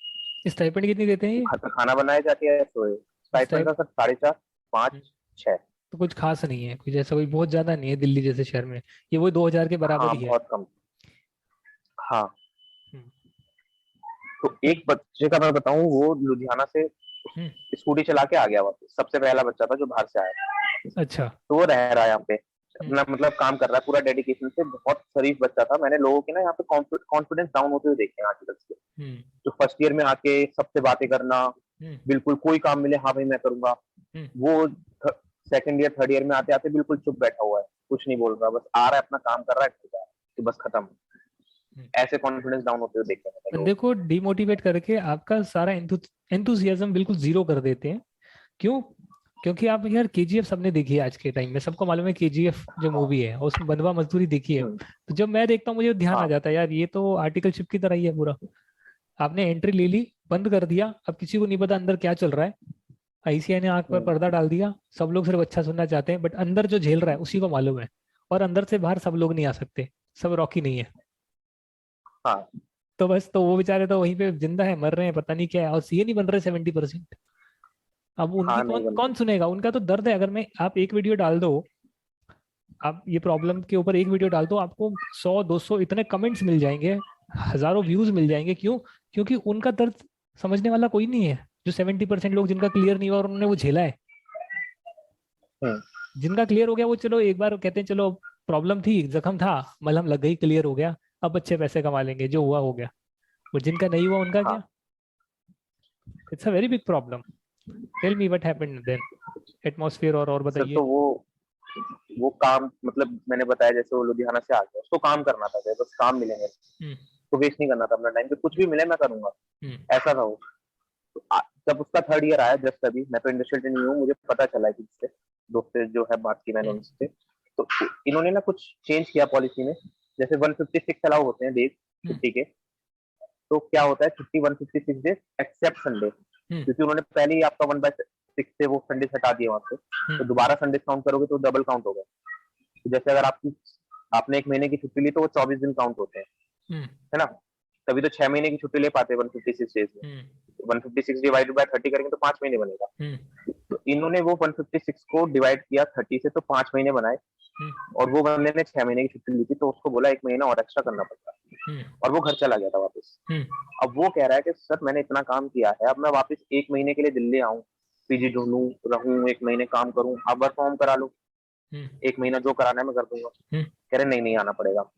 स्टाइपेंड कितनी देते हैं ये? घर पे खाना बनाए जाके है, सोए। स्टाइपेंड स्टाइप का सर 4.5, 5, 6। तो कुछ खास नहीं है, कुछ ऐसा कोई बहुत ज्यादा नहीं है दिल्ली जैसे शहर में, ये वही 2,000 के बराबर हाँ ही है। बहुत कम। हाँ, हम्म तो एक बच्चे का मैं बताऊं, वो लुधियाना से हम्म, स्कूटी चला के आ गया वापस, सबसे पहला बच्चा था जो बाहर से आया। अच्छा। तो वो रह रहा है यहाँ पे, हम्म अपना मतलब काम कर रहा है पूरा डेडिकेशन से, बहुत शरीफ बच्चा था। मैंने लोगों के ना यहाँ पे कॉन्फिडेंस डाउन होते हुए देखे हैं आर्टिकल्स के, हम्म जो फर्स्ट ईयर में आके सबसे बातें करना, हम्म बिल्कुल कोई काम मिले हाँ भाई मैं करूंगा, हम्म वो सेकंड ईयर थर्ड ईयर में आते आते बिल्कुल चुप बैठा हुआ है, कुछ नहीं बोल रहा, बस आ रहा है अपना काम कर रहा है, ठीक है, तो बस खत्म। हम्म। ऐसे कॉन्फिडेंस डाउन होते हुए देखे मैंने बंदे लोगों को डिमोटिवेट करके आपका सारा एंथुसियाज्म बिल्कुल जीरो कर देते हैं। क्यों? क्योंकि आप यार केजीएफ सबने देखी है, आज के टाइम में सबको मालूम है केजीएफ जो को। हाँ। मूवी है, और उसमें बंधुआ मजदूरी देखी है, हम्म, तो जब मैं देखता हूँ मुझे ध्यान आ हाँ। जाता है यार ये तो आर्टिकलशिप की तरह ही है पूरा। आपने एंट्री ले ली, बंद कर दिया, अब किसी को नहीं पता अंदर क्या चल रहा है, आईसीआई ने आंख पर हम्म, पर्दा डाल दिया, सब लोग सिर्फ अच्छा सुनना चाहते हैं, बट अंदर जो झेल रहा है उसी को मालूम है, और अंदर से बाहर सब लोग नहीं आ सकते, सब रॉकी नहीं है। हाँ। तो बस, तो वो बेचारे तो वहीं पे जिंदा है, मर रहे हैं, पता नहीं क्या है, और सीए नहीं बन रहे 70%। अब उनकी हाँ नहीं कौन बन कौन रहे। सुनेगा, उनका तो दर्द है। अगर मैं, आप एक वीडियो डाल दो, आप ये प्रॉब्लम के ऊपर एक वीडियो डाल दो, आपको 100-200 इतने कमेंट्स मिल जाएंगे, हजारों व्यूज मिल जाएंगे। क्यों? क्योंकि उनका दर्द समझने वाला कोई नहीं है। जो 70% लोग जिनका क्लियर नहीं हुआ और उन्होंने वो झेला है, हम्म। जिनका क्लियर हो गया वो चलो एक बार कहते हैं चलो प्रॉब्लम थी, जख्म था, मलहम लग गई, क्लियर हो गया, अब अच्छे पैसे कमा लेंगे, जो हुआ हो गया। और जिनका नहीं हुआ उनका क्या? हाँ it's a very big problem. Tell me what happened then. Atmosphere और सर, बताइए। तो वो काम, मतलब मैंने बताया जैसे वो लुधियाना से आ गया, उसको काम करना था, बस काम मिलेंगे हम्म। तो वेस्ट नहीं करना था अपना टाइम, कि कुछ भी मिले मैं करूंगा, हम्म। ऐसा था वो। तो जब उसका थर्ड ईयर आया, जस्ट अभी, मैं तो इंडस्ट्रियल ट्रेनिंग हूँ, मुझे पता चला है कि इससे दोस्त से जो है बात की मैंने हम्म। उनसे, तो इन्होंने ना कुछ चेंज किया पॉलिसी में। जैसे 156 अलाउ होते हैं डेज हम्म। छुट्टी के, तो क्या होता है, छुट्टी 156 डेज एक्सेप्ट संडे, हम्म। क्योंकि उन्होंने पहले ही आपका 1/6 से वो संडे हटा दिया वहां से, हम्म। तो दोबारा संडे काउंट करोगे तो डबल काउंट होगा। तो जैसे अगर आपने एक महीने की छुट्टी ली तो वो 24 दिन काउंट होते हैं, हम्म। है ना। तभी तो 6 महीने की छुट्टी ले पाते हैं 156 डेज में। हम्म। 156 डिवाइडेड बाय 30 करेंगे तो 5 महीने बनेगा। हम्म। तो इन्होंने वो 156 को डिवाइड किया 30 से, तो 5 महीने बनाए। हम्म। और वो बंदे ने 6 महीने की छुट्टी ली थी, तो उसको बोला 1 महीना और एक्स्ट्रा करना पड़ता, हम्म। और वो घर चला गया था वापस। हम्म। अब वो कह रहा है कि सर मैंने इतना काम किया है, अब मैं वापस 1 महीने के लिए दिल्ली आऊं, पीजी ढूंढूं, रहूं, 1 महीने काम करूं, आप वर्क फ्रॉम करा लो, हम्म। 1 महीना जो कराना है मैं कर दूंगा। हम्म। कह रहे नहीं नहीं आना पड़ेगा।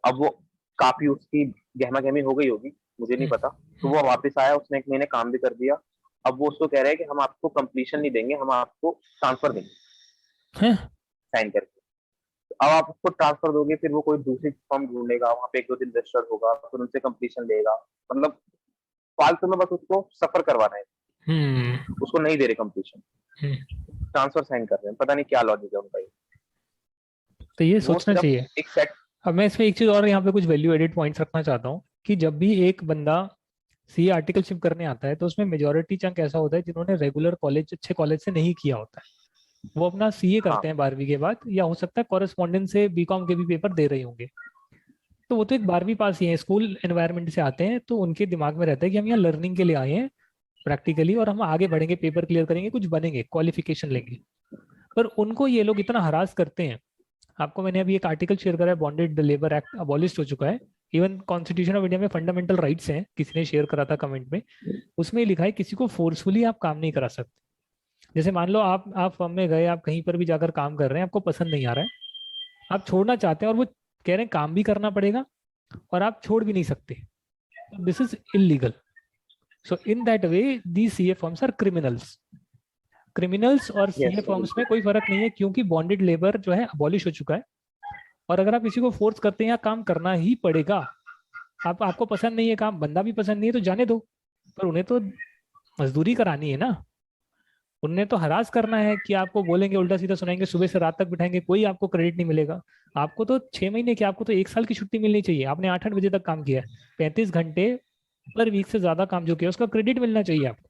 अब वो काफी उसकी गहमा गहमी हो गई होगी, मुझे नहीं हम्म। पता। तो हम्म। वो वापस आया, उसने 1 महीने काम भी कर दिया। अब वो उसको कह रहे हैं कि हम आपको कंप्लीशन नहीं देंगे, हम आपको ट्रांसफर देंगे हैं? साइन करके। अब आप उसको ट्रांसफर दोगे, फिर वो कोई दूसरी फॉर्म ढूंढेगा, वहां पे 1-2 दिन रजिस्टर होगा, फिर उनसे कंप्लीशन लेगा। मतलब फालतू में बस उसको सफर करवाना है, हम्म। उसको नहीं दे रहे कंप्लीशन, हम्म। ट्रांसफर साइन कर रहे हैं, पता नहीं क्या लॉजिक है उनका ये। तो ये वो सोचना सिर्फ चाहिए। एक सेट। अब मैं इसमें एक चीज और यहाँ पे कुछ वैल्यू एडेड पॉइंट्स रखना चाहता हूँ कि जब भी एक बंदा सीए आर्टिकलशिप करने आता है तो उसमें मेजोरिटी चंक ऐसा होता है जिन्होंने रेगुलर कॉलेज, अच्छे कॉलेज से नहीं किया होता है। वो अपना सीए हाँ करते हैं 12वीं के बाद, या हो सकता है कॉरेस्पॉन्डेंस से बीकॉम के भी पेपर दे रहे होंगे। तो वो तो एक 12वीं पास ही है, स्कूल एनवायरनमेंट से आते हैं, तो उनके दिमाग में रहता है कि हम यहाँ लर्निंग के लिए आए हैं प्रैक्टिकली, और हम आगे बढ़ेंगे, पेपर क्लियर करेंगे, कुछ बनेंगे, क्वालिफिकेशन लेंगे। पर उनको ये लोग इतना हरास करते हैं। आपको मैंने अभी एक आर्टिकल शेयर करा है, बॉन्डेड लेबर एक्ट अबॉलिश हो चुका है। इवन कॉन्स्टिट्यूशन ऑफ इंडिया में फंडामेंटल राइट्स हैं, किसी ने शेयर करा था कमेंट में। उसमें लिखा है किसी को फोर्सफुली आप काम नहीं करा सकते। जैसे मान लो आप फर्म में गए, आप कहीं पर भी जाकर काम कर रहे हैं, आपको पसंद नहीं आ रहा है, आप छोड़ना चाहते हैं, और वो कह रहे हैं काम भी करना पड़ेगा और आप छोड़ भी नहीं सकते, this is illegal. So in that way the CA firms are criminals. Criminals और सीए यस। फर्म्स में कोई फर्क नहीं है, क्योंकि बॉन्डेड लेबर जो है अबॉलिश हो चुका है। और अगर आप किसी को फोर्स करते हैं, या काम करना ही पड़ेगा, आपको पसंद नहीं है काम, बंदा भी पसंद नहीं है, तो जाने दो। पर उन्हें तो मजदूरी करानी है ना। उन्हें तो हरास करना है कि आपको बोलेंगे, उल्टा सीधा सुनाएंगे, सुबह से रात तक बिठाएंगे, कोई आपको क्रेडिट नहीं मिलेगा। आपको तो 6 महीने की, आपको तो 1 साल की छुट्टी मिलनी चाहिए। आपने 8-8 बजे तक काम किया है, 35 घंटे पर वीक से ज्यादा काम जो किया, उसका क्रेडिट मिलना चाहिए आपको।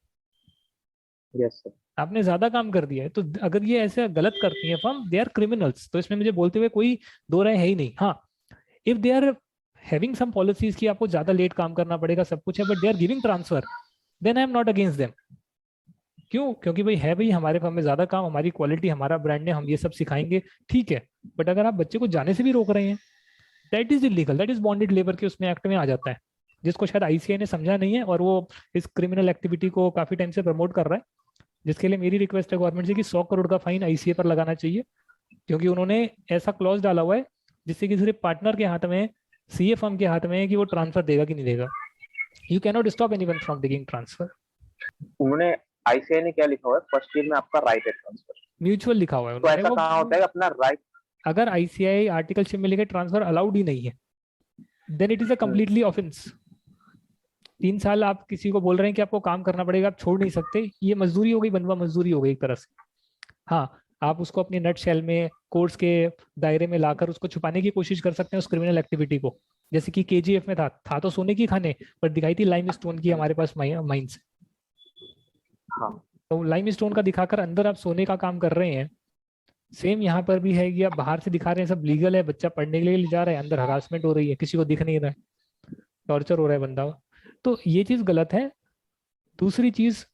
Yes sir. आपने ज्यादा काम कर दिया है, तो अगर ये ऐसे गलत करती है फर्म, दे आर क्रिमिनल्स। तो इसमें मुझे बोलते हुए कोई दो राय है ही नहीं। हाँ, if they are having some policies कि आपको ज्यादा लेट काम करना पड़ेगा, सब कुछ है, but they are giving transfer, then I am not against them. क्यों? क्योंकि भाई है, भाई हमारे फर्म में ज्यादा काम, हमारी क्वालिटी, हमारा ब्रांड है, हम ये सब सिखाएंगे, ठीक है। बट अगर आप बच्चे को जाने से भी रोक रहे हैं, that is illegal, that is bonded labour के उसमें एक्ट में आ जाता है, जिसको शायद आईसीआई ने समझा नहीं है, और वो इस क्रिमिनल एक्टिविटी को काफी टाइम से प्रमोट कर रहा है। जिसके लिए मेरी रिक्वेस्ट है गवर्नमेंट से कि 100 करोड़ का फाइन आईसीए पर लगाना चाहिए, क्योंकि उन्होंने ऐसा क्लॉज डाला हुआ है जिससे कि सिर्फ पार्टनर के हाथ में है, सीए फर्म के हाथ में है कि वो ट्रांसफर देगा कि नहीं देगा। You cannot stop anyone from taking transfer. उन्होंने, आईसीआई ने क्या लिखा हुआ है, फर्स्ट ईयर में आपका राइट है ट्रांसफर। म्यूचुअल लिखा हुआ है तो उन्होंने ऐसा वो। कहाँ होता है अपना राइट। अगर आईसीआई आर्टिकलशिप में लिखे ट्रांसफर अलाउड ही नहीं है, then it is a completely offence. 3 साल आप किसी को बोल रहे हैं कि आपको काम करना पड़ेगा, आप छोड़ नहीं सकते, ये मजदूरी हो गई, बनवा मजदूरी हो गई एक तरह से। हाँ, आप उसको अपनी नट शेल में, कोर्स के दायरे में लाकर उसको छुपाने की कोशिश कर सकते हैं उस क्रिमिनल एक्टिविटी को। जैसे कि केजीएफ में था तो सोने की खाने, पर दिखाई थी लाइम स्टोन की हमारे पास माइंस। हाँ तो लाइम स्टोन का दिखाकर अंदर आप सोने का काम कर रहे हैं। सेम यहाँ पर भी है कि आप बाहर से दिखा रहे हैं सब लीगल है, बच्चा पढ़ने के लिए ले जा रहा है, अंदर हरासमेंट हो रही है, किसी को दिख नहीं रहा है, टॉर्चर हो रहा है बंदा। तो ये चीज गलत है। दूसरी चीज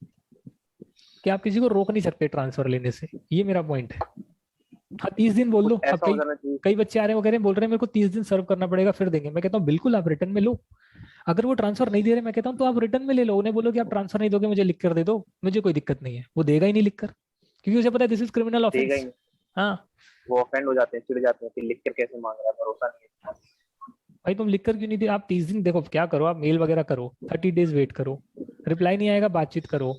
कि आप किसी को रोक नहीं सकते ट्रांसफर लेने से, ये मेरा पॉइंट है। हाँ 30 दिन बोल कुछ दो। अब ऐसा हो कई जाना चाहिए। कई बच्चे आ रहे हैं, वो कह रहे हैं, बोल रहे हैं मेरे को 30 दिन सर्व करना पड़ेगा फिर देंगे। मैं कहता हूँ बिल्कुल आप रिटर्न में लो। अगर वो ट्रांसफर नहीं दे रहे, मैं कहता हूँ तो आप रिटर्न में ले लो। उन्हें बोलो कि आप ट्रांसफर नहीं दोगे, मुझे लिख कर दे दो, मुझे कोई दिक्कत नहीं है। वो देगा ही नहीं लिख कर, क्योंकि उसे पता है दिस इज क्रिमिनल देगा ही ऑफेंस। नहीं। हाँ वो ऑफेंड हो जाते हैं, चिढ़ जाते हैं कि लिख कर कैसे मांग रहा है, भरोसा नहीं है। भाई, तुम लिख कर क्यों नहीं दे? आप 30 दिन देखो क्या करो, आप मेल वगैरह करो, 30 डेज वेट करो, रिप्लाई नहीं आएगा बातचीत करो।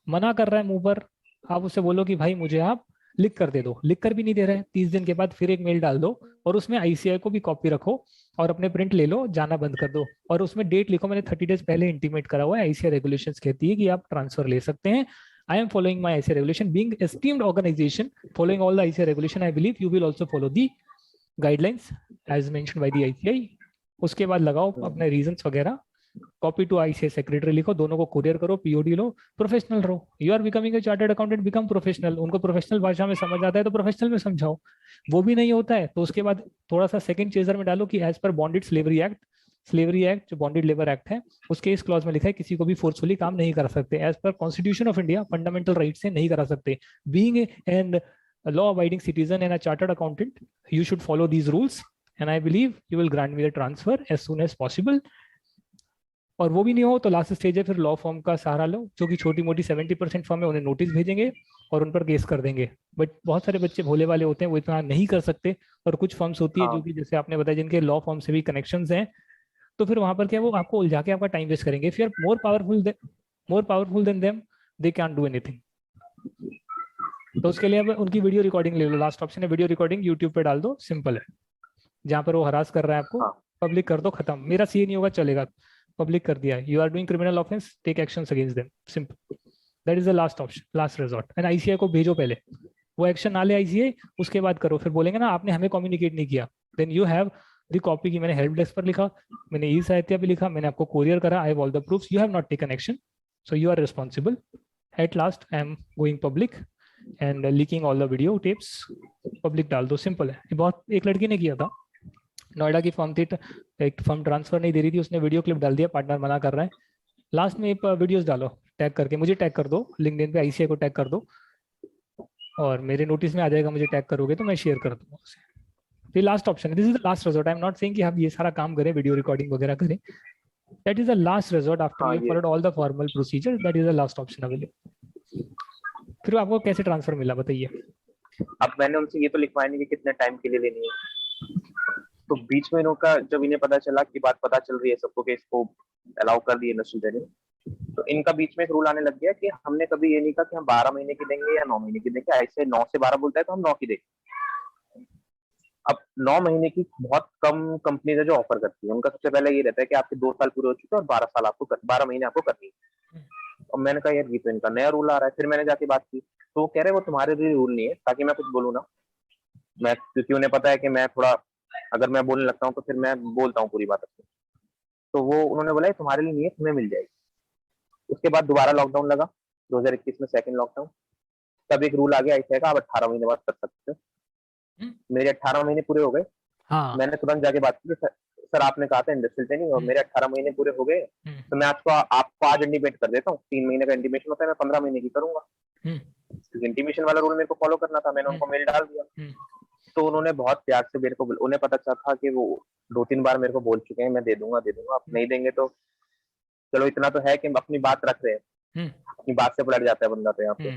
मना कर रहा है मुंह पर, आप उससे बोलो कि भाई मुझे आप लिख कर दे दो। लिख कर भी नहीं दे रहे हैं, 30 दिन के बाद फिर एक मेल डाल दो, और उसमें आईसीआई को भी कॉपी रखो, और अपने प्रिंट ले लो, जाना बंद कर दो, और उसमें डेट लिखो, मैंने 30 डेज पहले इंटीमेट करा हुआ है, आईसीआई रेगुलेशंस कहती है कि आप ट्रांसफर ले सकते हैं। I am following my ICA regulation. Being esteemed organization, following all the ICA regulation, I believe you will also follow the guidelines as mentioned by the ICI. उसके बाद लगाओ अपने रीजंस वगैरह, कॉपी टू आईसीआई सेक्रेटरी लिखो, दोनों को courier करो, POD लो, प्रोफेशनल रहो। You are becoming a chartered accountant, become professional. उनको प्रोफेशनल भाषा में समझ आता है तो प्रोफेशनल में समझाओ। वो भी नहीं होता है तो उसके बाद थोड़ा सा सेकंड चेजर में डालो कि as per bonded slavery act जो बॉन्डेड लेबर एक्ट है, उसके इस क्लॉज में लिखा है किसी को भी फोर्सफुली काम नहीं करा सकते, as per constitution of India fundamental right से नहीं करा सकते। Being and law abiding citizen and a chartered accountant, you should follow these rules, and I believe you will grant me the transfer as soon as possible. और वो भी नहीं हो तो लास्ट स्टेज है फिर लॉ फॉर्म का सहारा लो, जो कि छोटी मोटी 70% फॉर्म है, उन्हें नोटिस भेजेंगे और उन पर केस कर देंगे। बट बहुत सारे बच्चे भोले वाले होते हैं, वो इतना नहीं कर सकते। और कुछ फॉर्म्स होती है जो हाँ कि जैसे आपने बताया जिनके लॉ फॉर्म से भी कनेक्शंस हैं, तो फिर वहां पर क्या है, वो आपको उलझा के आपका टाइम वेस्ट करेंगे। If you are more powerful than them, they can do anything. तो उसके लिए अब उनकी वीडियो रिकॉर्डिंग ले लो, लास्ट ऑप्शन है वीडियो रिकॉर्डिंग, यूट्यूब पे डाल दो, सिंपल है। जहां पर वो हरास कर रहा है आपको, हाँ। पब्लिक कर दो, खत्म। मेरा सी नहीं होगा चलेगा, पब्लिक कर दिया है, you are doing criminal offence, take actions against them, simple. That is the last option, last resort. And ICI को भेजो पहले, वो एक्शन ना ले आईसीआई, उसके बाद करो। फिर बोलेंगे ना आपने हमें कम्युनिकेट नहीं किया, then you have the copy की मैंने हेल्प डेस्क पर लिखा, मैंने ई साहित्य भी लिखा, मैंने आपको कोरियर करा, I have all the proofs, you have not taken action, so you are responsible. At last I am going public and leaking all the video tapes, public डाल दो, सिंपल है। ये बहुत, एक लड़की ने किया था, नोएडा की फर्म थी, एक फर्म ट्रांसफर नहीं दे रही थी, उसने वीडियो क्लिप डाल दिया, पार्टनर मना कर रहा है, लास्ट में वीडियोस डालो टैग करके, मुझे टैग कर दो लिंक्डइन पे, आईसीआई को टैग कर दो, और मेरे नोटिस में आ जाएगा, मुझे टैग करोगे तो मैं शेयर कर दूंगा उसे। तो ये लास्ट ऑप्शन है, this is the last resort. I am not saying कि आप ये सारा काम करें, वीडियो रिकॉर्डिंग वगैरह करें, that is the last resort after हाँ यू ये followed all the formal procedure, that is the last option available. फिर आपको कैसे ट्रांसफर मिला बताइए? अब मैंने उनसे ये तो लिखवाया नहीं कि कितने टाइम के लिए लेनी है, तो बीच में इनका जब इन्हें पता चला कि बात पता चल रही है सबको कि इसको अलाउ कर दिए नेशनल ट्रेनिंग, तो इनका बीच में एक रूल आने लग गया कि हमने कभी ये नहीं कहा कि हम 12 महीने की देंगे या 9 महीने की देंगे, ऐसे 9 से 12 बोलता है तो हम 9 की देंगे। अब 9 महीने की बहुत कम कंपनी है जो ऑफर करती है, उनका सबसे पहले ये रहता है कि आपके 2 साल पूरे हो चुके हैं और 12 साल आपको 12 महीने आपको करनी है। और मैंने कहा यार ये तो इनका नया रूल आ रहा है। फिर मैंने जाके बात की तो वो कह रहे वो तुम्हारे लिए रूल नहीं है, ताकि मैं कुछ बोलूँ ना, मैं, क्योंकि उन्हें पता है कि मैं थोड़ा, अगर मैं बोलने लगता हूँ तो फिर मैं बोलता हूँ पूरी बात अपनी, तो वो उन्होंने बोला तुम्हारे लिए नहीं है, तुम्हें मिल जाएगी। उसके बाद दोबारा लॉकडाउन लगा 2021 में, सेकंड लॉकडाउन, तब एक रूल आ गया ऐसे का आप 18 महीने बाद कर सकते हो। मेरे 18 महीने पूरे हो गए, हाँ। मैंने तुरंत जाके बात की, सर आपने कहा था इंडस्ट्रियल ट्रेनिंग और मेरे 18 महीने पूरे हो गए, तो मैं आपको आज इंटीमेट कर देता हूँ, 3 महीने का इंटीमेशन होता है, मैं 15 महीने की करूंगा, क्योंकि इंटीमेशन वाला रूल मेरे को फॉलो करना था। मैंने उनको मेल डाल दिया, तो उन्होंने बहुत प्यार से मेरे को, उन्हें पता चला था कि वो 2-3 बार मेरे को बोल चुके हैं मैं दे दूंगा, आप नहीं देंगे तो चलो, इतना तो है कि हम अपनी बात रख रहे हैं, अपनी बात से पलट जाता है बंदा तो यहाँ पे।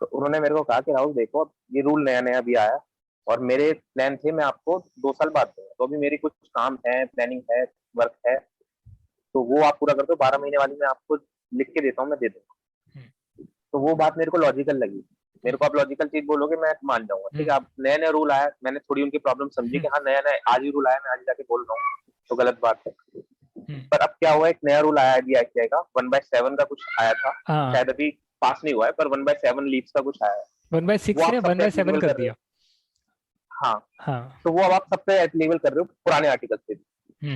तो उन्होंने मेरे को कहा कि राहुल देखो, अब ये रूल नया नया भी आया और मेरे प्लान थे मैं आपको 2 साल बाद दूंगा, तो अभी मेरी कुछ काम है, प्लानिंग है, वर्क है, तो वो आप पूरा कर दो, 12 महीने वाली मैं आपको लिख के देता हूँ, मैं दे दूंगा। तो वो बात मेरे को लॉजिकल लगी, मेरे को आप लॉजिकल चीज बोलोगे मैं मान जाऊंगा, ठीक है। आप नया नया रूल आया, मैंने थोड़ी उनकी प्रॉब्लम समझी कि हाँ नया नया आज ही रूल आया, मैं आज जाके बोल रहा हूँ तो गलत बात है। पर अब क्या हुआ, एक नया रूल आया अभी आईसीआई का, 1/7 का कुछ आया था, शायद अभी पास नहीं हुआ है, पर 1/7 लीव्स का कुछ आया है, 1/6 वो आप ने सब पे 1/7 एप्लीकेबल कर कर रहे दिया। हो। हाँ, हाँ। तो वो अब आप सब पे एप्लीकेबल कर रहे हो पुराने आर्टिकल से।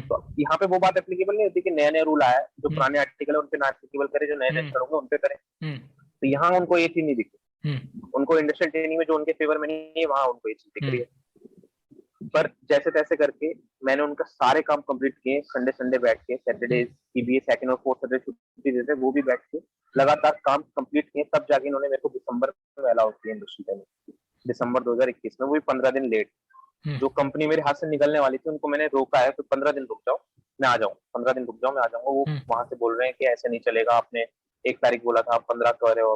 तो यहाँ पे वो बात एप्लीकेबल नहीं होती कि नया नया रूल आया है, जो पुराने आर्टिकल है उन पे ना एप्लीकेबल करे, जो नए नए अक्षर होंगे उन पे करें। तो यहाँ उनको ये चीज नहीं दिखी, उनको इंडस्ट्रियल ट्रेनिंग में जो उनके फेवर में नहीं है वहां उनको ये चीज दिख रही है। पर जैसे तैसे करके मैंने उनका सारे काम कंप्लीट किए, संडे संडे बैठ के, सैटरडे की भी सेकंड और फोर्थ सैटरडे छुट्टी देते वो भी बैठ के लगातार काम कंप्लीट किए, तब जाके इन्होंने मेरे को दिसंबर में अलाउ किया इंडस्ट्रियल ट्रेनिंग। दिसंबर 2021 में, वो भी 15 दिन लेट। जो कंपनी मेरे हाथ से निकलने वाली थी उनको मैंने रोका है, तो 15 दिन रुक जाओ, मैं आ जाऊँ, 15 दिन रुक जाओ, मैं आ जाऊंगा। वो वहां से बोल रहे हैं कि ऐसे नहीं चलेगा, आपने 1 तारीख बोला था, आप 15 कह रहे हो।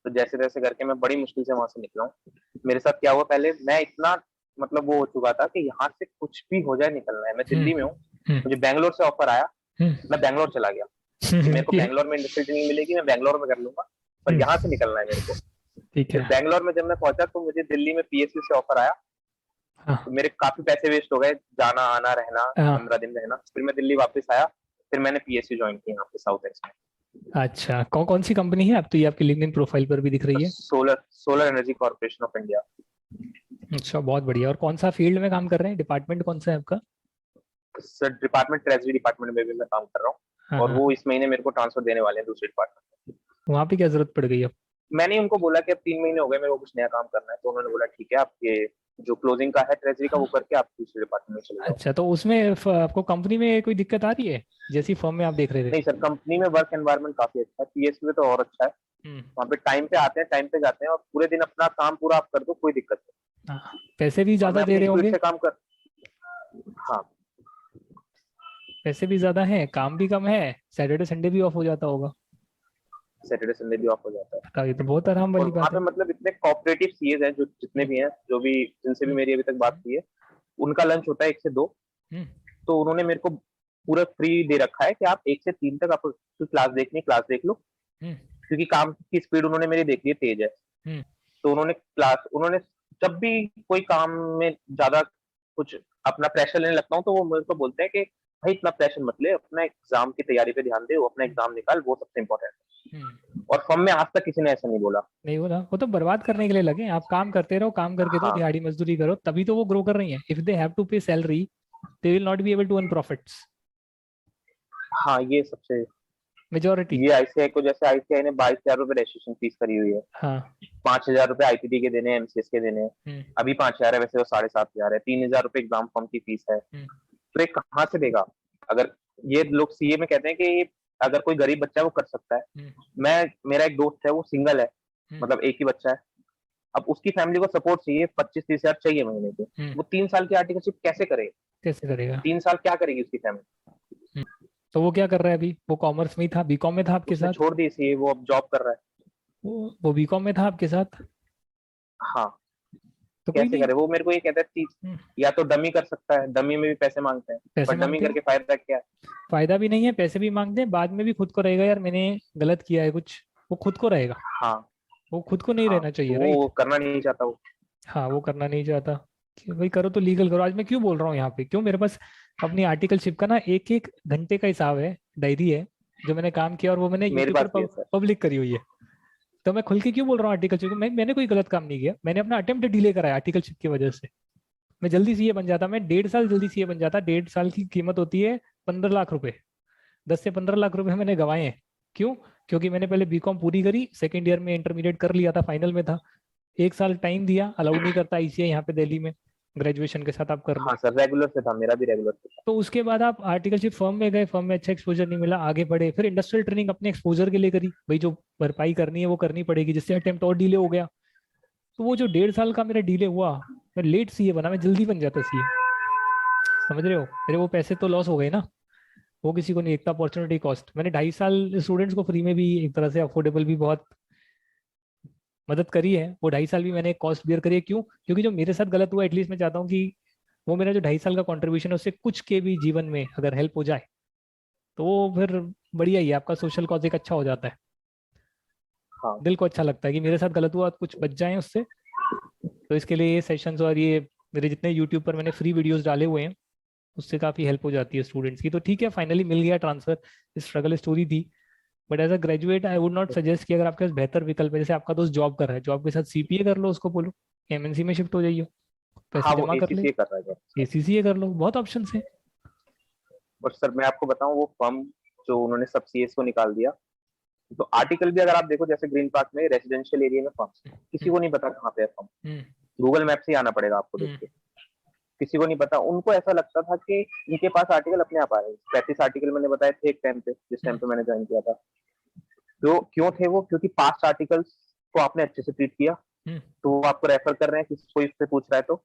तो जैसे तैसे करके मैं बड़ी मुश्किल से वहां से निकला हूँ। मेरे साथ क्या हुआ, पहले मैं इतना मतलब वो हो चुका था कि यहाँ से कुछ भी हो जाए निकलना है। मैं दिल्ली में हूँ, मुझे बैंगलोर से ऑफर आया, मैं बैंगलोर चला गया कि मेरे को बैंगलोर में इंडस्ट्री ट्रेनिंग मिलेगी, मैं बैंगलोर में कर लूंगा, पर यहाँ से निकलना है मेरे को। ठीक फिर है। बैंगलोर में जब मैं पहुंचा तो मुझे दिल्ली में पीएसयू से ऑफर आया, हाँ, तो मेरे काफी पैसे वेस्ट हो गए, जाना आना रहना, हाँ, 15 दिन रहना। फिर मैं दिल्ली वापस आया, फिर मैंने पीएसयू ज्वाइन किया यहाँ पे साउथ एक्स में। अच्छा, कौन कौन सी कंपनी है? अब तो ये आपकी लिंक्डइन प्रोफाइल पर भी दिख रही है। Solar solar energy corporation of India. अच्छा, बहुत बढ़िया। और कौन सा फील्ड में काम कर रहे हैं? डिपार्टमेंट कौन सा है आपका? सर डिपार्टमेंट ट्रेजरी डिपार्टमेंट में भी मैं काम कर रहा हूँ, हाँ, और हाँ। वो इस महीने मेरे को ट्रांसफर देने वाले हैं दूसरे डिपार्टमेंट। वहाँ पे क्या जरूरत पड़ गई अब? मैंने उनको बोला कि अब 3 महीने हो गए, मेरे को कुछ नया काम करना है, तो उन्होंने बोला ठीक है, आप ये जो क्लोजिंग का है ट्रेजरी का वो करके आप दूसरे डिपार्टमेंट में चले जाओ। अच्छा, तो उसमें आपको कंपनी में कोई दिक्कत आ रही है, जैसी फर्म में आप देख रहे थे? नहीं सर, कंपनी में वर्क एनवायरनमेंट काफी अच्छा है, पीएसयू में तो और अच्छा है। वहाँ पे टाइम पे आते हैं, टाइम पे जाते हैं, और पूरे दिन अपना काम पूरा आप कर दो, कोई दिक्कत नहीं। हाँ, पैसे भी और मैं ज्यादा दे अपनी रहे स्पीड होंगे? से काम कर, हाँ पैसे भी ज्यादा हैं, काम भी कम है, सैटरडे संडे भी ऑफ हो जाता होगा। सैटरडे संडे भी ऑफ हो जाता है। बताओ, ये तो बहुत आराम और वाली वहाँ बात पे है। मतलब इतने कोऑपरेटिव सीएस हैं, जो जितने भी हैं, जो भी जिनसे भी हम्म, मेरी अभी तक बात हुई है, उनका लंच होता है 1 से 2। हम्म, तो उन्होंने मेरे को पूरा फ्री दे रखा है कि आप 1 से 3 तक आपको क्लास देखनी, क्लास देख लो, हम्म, क्योंकि काम की स्पीड उन्होंने मेरी देख ली है, तेज है। हम्म, तो उन्होंने जब भी कोई काम में ज्यादा कुछ अपना प्रेशर लेने लगता हूँ, तो वो मेरे को बोलते हैं कि भाई इतना प्रेशर मत ले, अपना एग्जाम की तैयारी पे ध्यान दे, वो अपना एग्जाम निकाल, वो सबसे इम्पोर्टेंट हम्म। है। और फर्म में आज तक किसी ने ऐसा नहीं बोला। नहीं हो रहा, वो तो बर्बाद करने के लिए लगे हैं। आप काम करते रहो, काम करके दो, हाँ दिहाड़ी मजदूरी करो, तभी तो वो ग्रो कर रही हैं। If they have to pay salary, they will not be able to earn profits. हाँ, ये सबसे, मेजोरिटी। ये आईसीआई को, जैसे आईसीआई ने 22,000 रुपए रजिस्ट्रेशन फीस करी हुई है, हाँ। 5,000 रुपए आईटीडी के देने हैं, एमसीएस के देने हैं। हम्म, अभी 5,000 है, वैसे वो 7,500 है, 3,000 रुपए एग्जाम फॉर्म की फीस है। हम्म, तो ये कहाँ से देगा? अगर ये लोग सीए में कहते हैं कि अगर कोई गरीब बच्चा है वो कर सकता है। हम्म, मैं, मेरा एक दोस्त है, वो सिंगल है, हम्म, मतलब एक ही बच्चा है। अब उसकी फैमिली को सपोर्ट चाहिए, 25-30 हजार चाहिए महीने के। हम्म। वो 3 साल की आर्टिकलशिप कैसे करे? कैसे करेगा? 3 साल क्या करेगी उसकी फैमिली? हम्म। तो वो क्या कर रहा है अभी? वो कॉमर्स में ही था, बीकॉम में था आपके उसने साथ? छोड़ दी सीए, वो अब जॉब कर रहा है। वो बीकॉम में था आपके साथ? हाँ, तो कोई कैसे नहीं। करे? वो मेरे को ये कहता है कि हम्म, या तो डमी कर सकता है, डमी में भी पैसे मांगते हैं, पैसे पर डमी मांगते हैं। करके फायदा क्या है? फायदा भी नहीं है, पैसे भी मांगते हैं, बाद में भी खुद को रहेगा यार मैंने गलत किया है कुछ, वो खुद को रहेगा। हाँ वो खुद को नहीं हाँ, रहना तो चाहिए, वो राइट? करना नहीं चाहता वो। हाँ, वो करना नहीं चाहता। कि भाई करो तो लीगल करो। आज मैं क्यों बोल रहा हूँ यहाँ पे, क्यों मेरे पास अपनी आर्टिकलशिप का ना एक एक घंटे का हिसाब है, डायरी है, जो मैंने काम किया, और वो मैंने मेरे यूट्यूब पास भी पर है सर। पब्लिक करी हुई है। तो मैं खुल के क्यों बोल रहा हूँ आर्टिकलशिप को? मैंने कोई गलत काम नहीं किया, मैंने अपना अटेम्प्ट डिले कराया आर्टिकलशिप की वजह से। मैं जल्दी सीए बन जाता, मैं 1.5 साल जल्दी सीए बन जाता। 1.5 साल की कीमत होती है 15 लाख रुपए। 10 से 15 लाख रुपए मैंने गंवाए हैं। क्यों? क्योंकि मैंने पहले बीकॉम पूरी करी, सेकेंड ईयर में इंटरमीडिएट कर लिया था, फाइनल में था, 1 साल टाइम दिया, अलाउड नहीं करता आईसीआई यहाँ पे दिल्ली में, ग्रेजुएशन के साथ आप कर लो। हाँ सर, रेगुलर से था, मेरा भी रेगुलर से था। तो उसके बाद आप आर्टिकलशिप फर्म में गए, फर्म में अच्छा एक्सपोजर नहीं मिला, आगे बढ़े, फिर इंडस्ट्रियल ट्रेनिंग अपने एक्सपोजर के लिए करी, भाई जो भरपाई करनी है वो करनी पड़ेगी, जिससे अटेम्प्ट और डिले हो गया। तो वो जो 1.5 साल का मेरा डिले हुआ, मैं लेट सीए बना, मैं जल्दी बन जाता सीए। समझ रहे हो? मेरे वो पैसे तो लॉस हो गए ना। वो किसी को नहीं देखता अपॉर्चुनिटी कॉस्ट। मैंने 2.5 साल स्टूडेंट्स को फ्री में भी, एक तरह से अफोर्डेबल भी बहुत मदद करी है। वो 2.5 साल भी मैंने कॉस्ट बियर करी है। क्यों? क्योंकि जो मेरे साथ गलत हुआ, एटलीस्ट मैं चाहता हूँ कि वो मेरा जो 2.5 साल का कंट्रीब्यूशन है उससे कुछ के भी जीवन में अगर हेल्प हो जाए, तो वो फिर बढ़िया ही है। आपका सोशल कॉज एक अच्छा हो जाता है, हाँ दिल को अच्छा लगता है कि मेरे साथ गलत हुआ, कुछ बच जाए उससे। तो इसके लिए ये सेशंस और ये मेरे जितने यूट्यूब पर मैंने फ्री वीडियोस डाले हुए हैं, उससे काफ़ी हेल्प हो जाती है स्टूडेंट्स की। तो ठीक है, फाइनली मिल गया ट्रांसफर। स्ट्रगल स्टोरी थी, but as a graduate I would not suggest कि अगर आपके पास बेहतर विकल्प है, जैसे आपका दोस्त जॉब कर रहा है, जॉब के साथ सीपीए कर लो, उसको बोलो एमएनसी में शिफ्ट हो जाइए, हाँ, पैसे वो जमा कर ले, एसीसीए कर रहा है सर। एसीसीए कर लो, बहुत ऑप्शन है। और सर मैं आपको बताऊं, वो फर्म जो उन्होंने सब सीएस को निकाल दिया, तो आर्टिकल भी अगर आप देखो, जैसे ग्रीन पार्क में रेजिडेंशियल एरिया में फर्म, किसी हम्म, को नहीं पता कहाँ पे है फर्म। हम्म, गूगल मैप से ही आना पड़ेगा आपको देख हम्म, के। किसी को नहीं पता, उनको ऐसा लगता था कि इनके पास आर्टिकल अपने आप आ रहे हैं। 35 आर्टिकल मैंने बताए थे एक टाइम पे, जिस टाइम हम्म, पे मैंने ज्वाइन किया था। तो क्यों थे वो? क्योंकि पास्ट आर्टिकल्स को आपने अच्छे से ट्रीट किया, तो वो आपको रेफर कर रहे हैं, किसी कोई उससे पूछ रहा है तो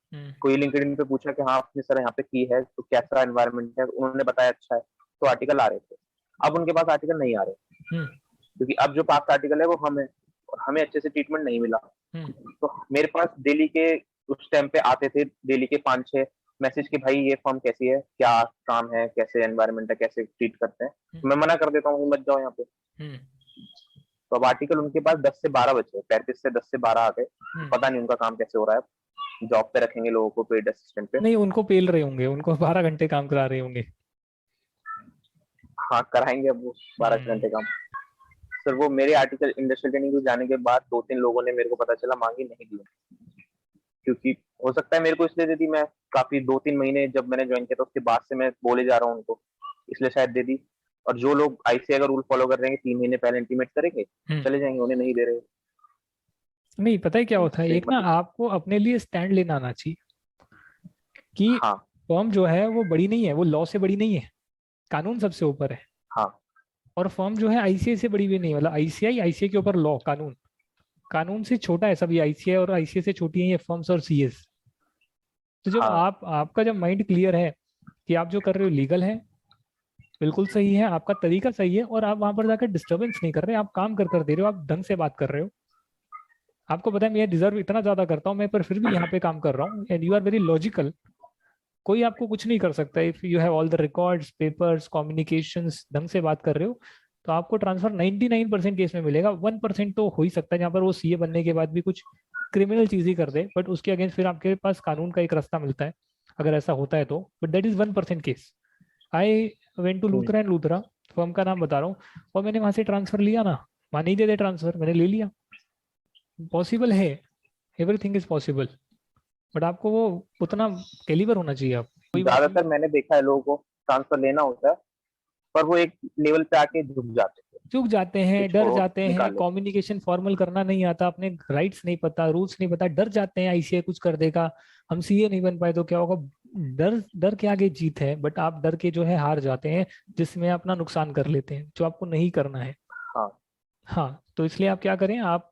कोई लिंक्डइन पे पूछा कि हाँ आपने सर यहाँ पे की है तो कैसा एनवायरनमेंट है, उन्होंने बताया अच्छा है, तो आर्टिकल आ रहे थे। अब उनके पास आर्टिकल नहीं आ रहे क्योंकि अब जो पास आर्टिकल है वो हमें, और हमें अच्छे से ट्रीटमेंट नहीं मिला। तो मेरे पास डेली के उस टाइम पे आते थे, डेली के 5-6 मैसेज कि भाई ये फॉर्म कैसी है, क्या काम है, कैसे एनवायरनमेंट है, कैसे ट्रीट करते हैं। तो मैं मना कर देता हूँ मत जाओ यहाँ पे। तो अब आर्टिकल उनके पास 10 से 12 बचे, 35 से 10 से 12 आ गए। पता नहीं उनका काम कैसे हो रहा है, जॉब पे रखेंगे लोगों को पेड असिस्टेंट पे। नहीं, उनको पेल रहे होंगे, उनको 12 घंटे काम करा रहे होंगे। हाँ कराएंगे अब वो 12 घंटे काम। सर वो मेरे आर्टिकल इंडस्ट्रियल ट्रेनिंग को जाने के बाद 2-3 लोगों ने मेरे को पता चला मांगी नहीं दी, क्योंकि हो सकता है मेरे को इसलिए दे दी, मैं काफी 2-3 महीने जब मैंने ज्वाइन किया था उसके बाद से मैं बोले जा रहा हूँ उनको, इसलिए शायद दे दी। और जो लोग आईसीए का रूल फॉलो कर रहे हैं 3 महीने पहले इंटीमेट करेंगे चले जाएंगे, उन्हें नहीं दे रहे। नहीं, पता है क्या होता है, एक ना आपको अपने लिए स्टैंड लेना आना चाहिए कि हाँ फर्म जो है वो बड़ी नहीं है, वो लॉ से बड़ी नहीं है, कानून सबसे ऊपर है। हाँ और फर्म जो है आईसीआई से बड़ी भी नहीं है, मतलब आईसीआई, आईसीआई के ऊपर लॉ, कानून, कानून से छोटा है सभी, आईसीआई और आईसीआई से छोटी है ये फर्म्स और सीएस। तो जब हाँ आपका जब माइंड क्लियर है कि आप जो कर रहे हो लीगल है, बिल्कुल सही है, आपका तरीका सही है, और आप वहां पर जाकर डिस्टर्बेंस नहीं कर रहे, आप काम कर दे रहे हो, आप ढंग से बात कर रहे हो, आपको पता है मैं डिजर्व इतना ज्यादा करता हूँ मैं, पर फिर भी यहाँ पे काम कर रहा हूँ, and you are very logical, कोई आपको कुछ नहीं कर सकता। If you have all the records, papers, communications, ढंग से बात कर रहे हो, तो आपको ट्रांसफर 99% केस में मिलेगा। 1% तो हो ही सकता है जहाँ पर वो सीए बनने के बाद भी कुछ क्रिमिनल चीज ही कर दे, बट उसके अगेंस्ट फिर आपके पास कानून का एक रास्ता मिलता है, अगर ऐसा होता है तो। But that is 1% case. I went to Luthra and Luthra, firm का नाम बता रहा हूँ, और मैंने वहां से ट्रांसफर लिया ना, वहां नहीं दे ट्रांसफर, मैंने ले लिया। पॉसिबल है, एवरीथिंग इज पॉसिबल, बट आपको वो उतना कैलिबर होना चाहिए। आप कोई बात नहीं, ज्यादातर मैंने देखा है लोगों को ट्रांसफर लेना होता है पर वो एक लेवल पे आके झुक जाते हैं, चूक जाते कि हैं, डर छोड़ो जाते हैं, निकाल लेते कम्युनिकेशन फॉर्मल करना नहीं आता, अपने राइट्स नहीं पता, रूल्स नहीं पता, डर जाते हैं आईसीए कुछ कर देगा, हम सीए नहीं बन पाए तो क्या होगा। डर, डर के आगे जीत है, बट आप डर के जो है हार जाते हैं, जिसमें अपना नुकसान कर लेते हैं, जो आपको नहीं करना है। हाँ हाँ, तो इसलिए आप क्या करें, आप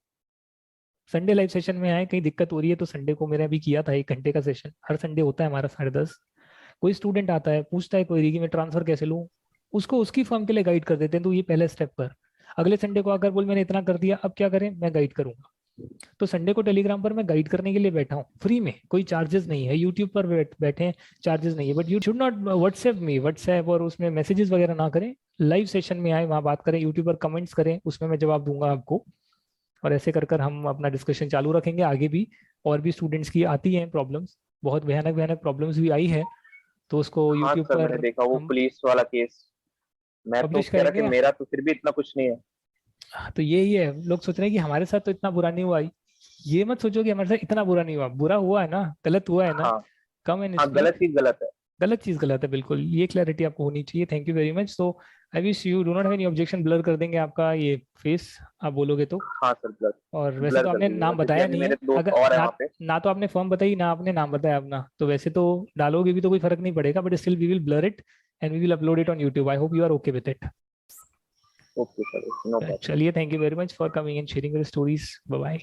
संडे लाइव सेशन में आए, कहीं दिक्कत हो रही है तो संडे को मैंने अभी किया था 1 घंटे का सेशन, हर संडे होता है हमारा 10:30। कोई स्टूडेंट आता है, पूछता है क्वेरी कि मैं ट्रांसफर कैसे लूँ, उसको उसकी फर्म के लिए गाइड कर देते हैं, तो ये पहले स्टेप पर। अगले संडे को अगर बोल मैंने इतना कर दिया, अब क्या करें, मैं गाइड करूंगा। तो संडे को टेलीग्राम पर मैं गाइड करने के लिए बैठा हूँ, फ्री में, कोई चार्जेस नहीं है। यूट्यूब पर बैठे हैं, चार्जेस नहीं है, but you should not WhatsApp me, WhatsApp और उसमें मैसेजेस वगैरह ना करें, लाइव सेशन में आए, वहां बात करें, यूट्यूब पर कमेंट्स करें, उसमें मैं जवाब दूंगा आपको। और ऐसे कर कर हम अपना डिस्कशन चालू रखेंगे आगे भी। और भी स्टूडेंट्स की आती हैं प्रॉब्लम्स, बहुत भयानक भयानक प्रॉब्लम्स भी आई है, तो उसको हाँ यूट्यूब सर मैंने पर देखा वो हम पुलिस वाला केस, मैं तो पब्लिश कह रहा कि करेंगे। मेरा तो फिर भी इतना कुछ नहीं है। तो यही है, लोग सोच रहे हैं कि हमारे साथ तो इतना बुरा नहीं हुआ, ये मत सोचो कि हमारे साथ इतना बुरा नहीं हुआ, बुरा हुआ है ना, गलत हुआ है ना, हाँ कम एंड हाँ स्पीक। गलत चीज गलत है। गलत चीज गलत है, बिल्कुल, ये क्लैरिटी आपको होनी चाहिए। Thank you very much. So I wish you do not have any objection, blur कर देंगे आपका ये फेस, आप बोलोगे तो। हाँ सर ब्लर, और वैसे ब्लर तो कर आपने दीजिएगा नाम क्योंकि बताया अभी नहीं है, मेरे दोस्त अगर और है ना, वहाँ पे। ना तो आपने फॉर्म बताई, ना आपने नाम बताया अपना, तो वैसे तो डालोगे भी तो कोई फर्क नहीं पड़ेगा, but still we will blur it and we will upload it on YouTube. I hope you are okay with it. Okay sir no problem. चलिए, thank you very much for coming and sharing your stories. Bye bye.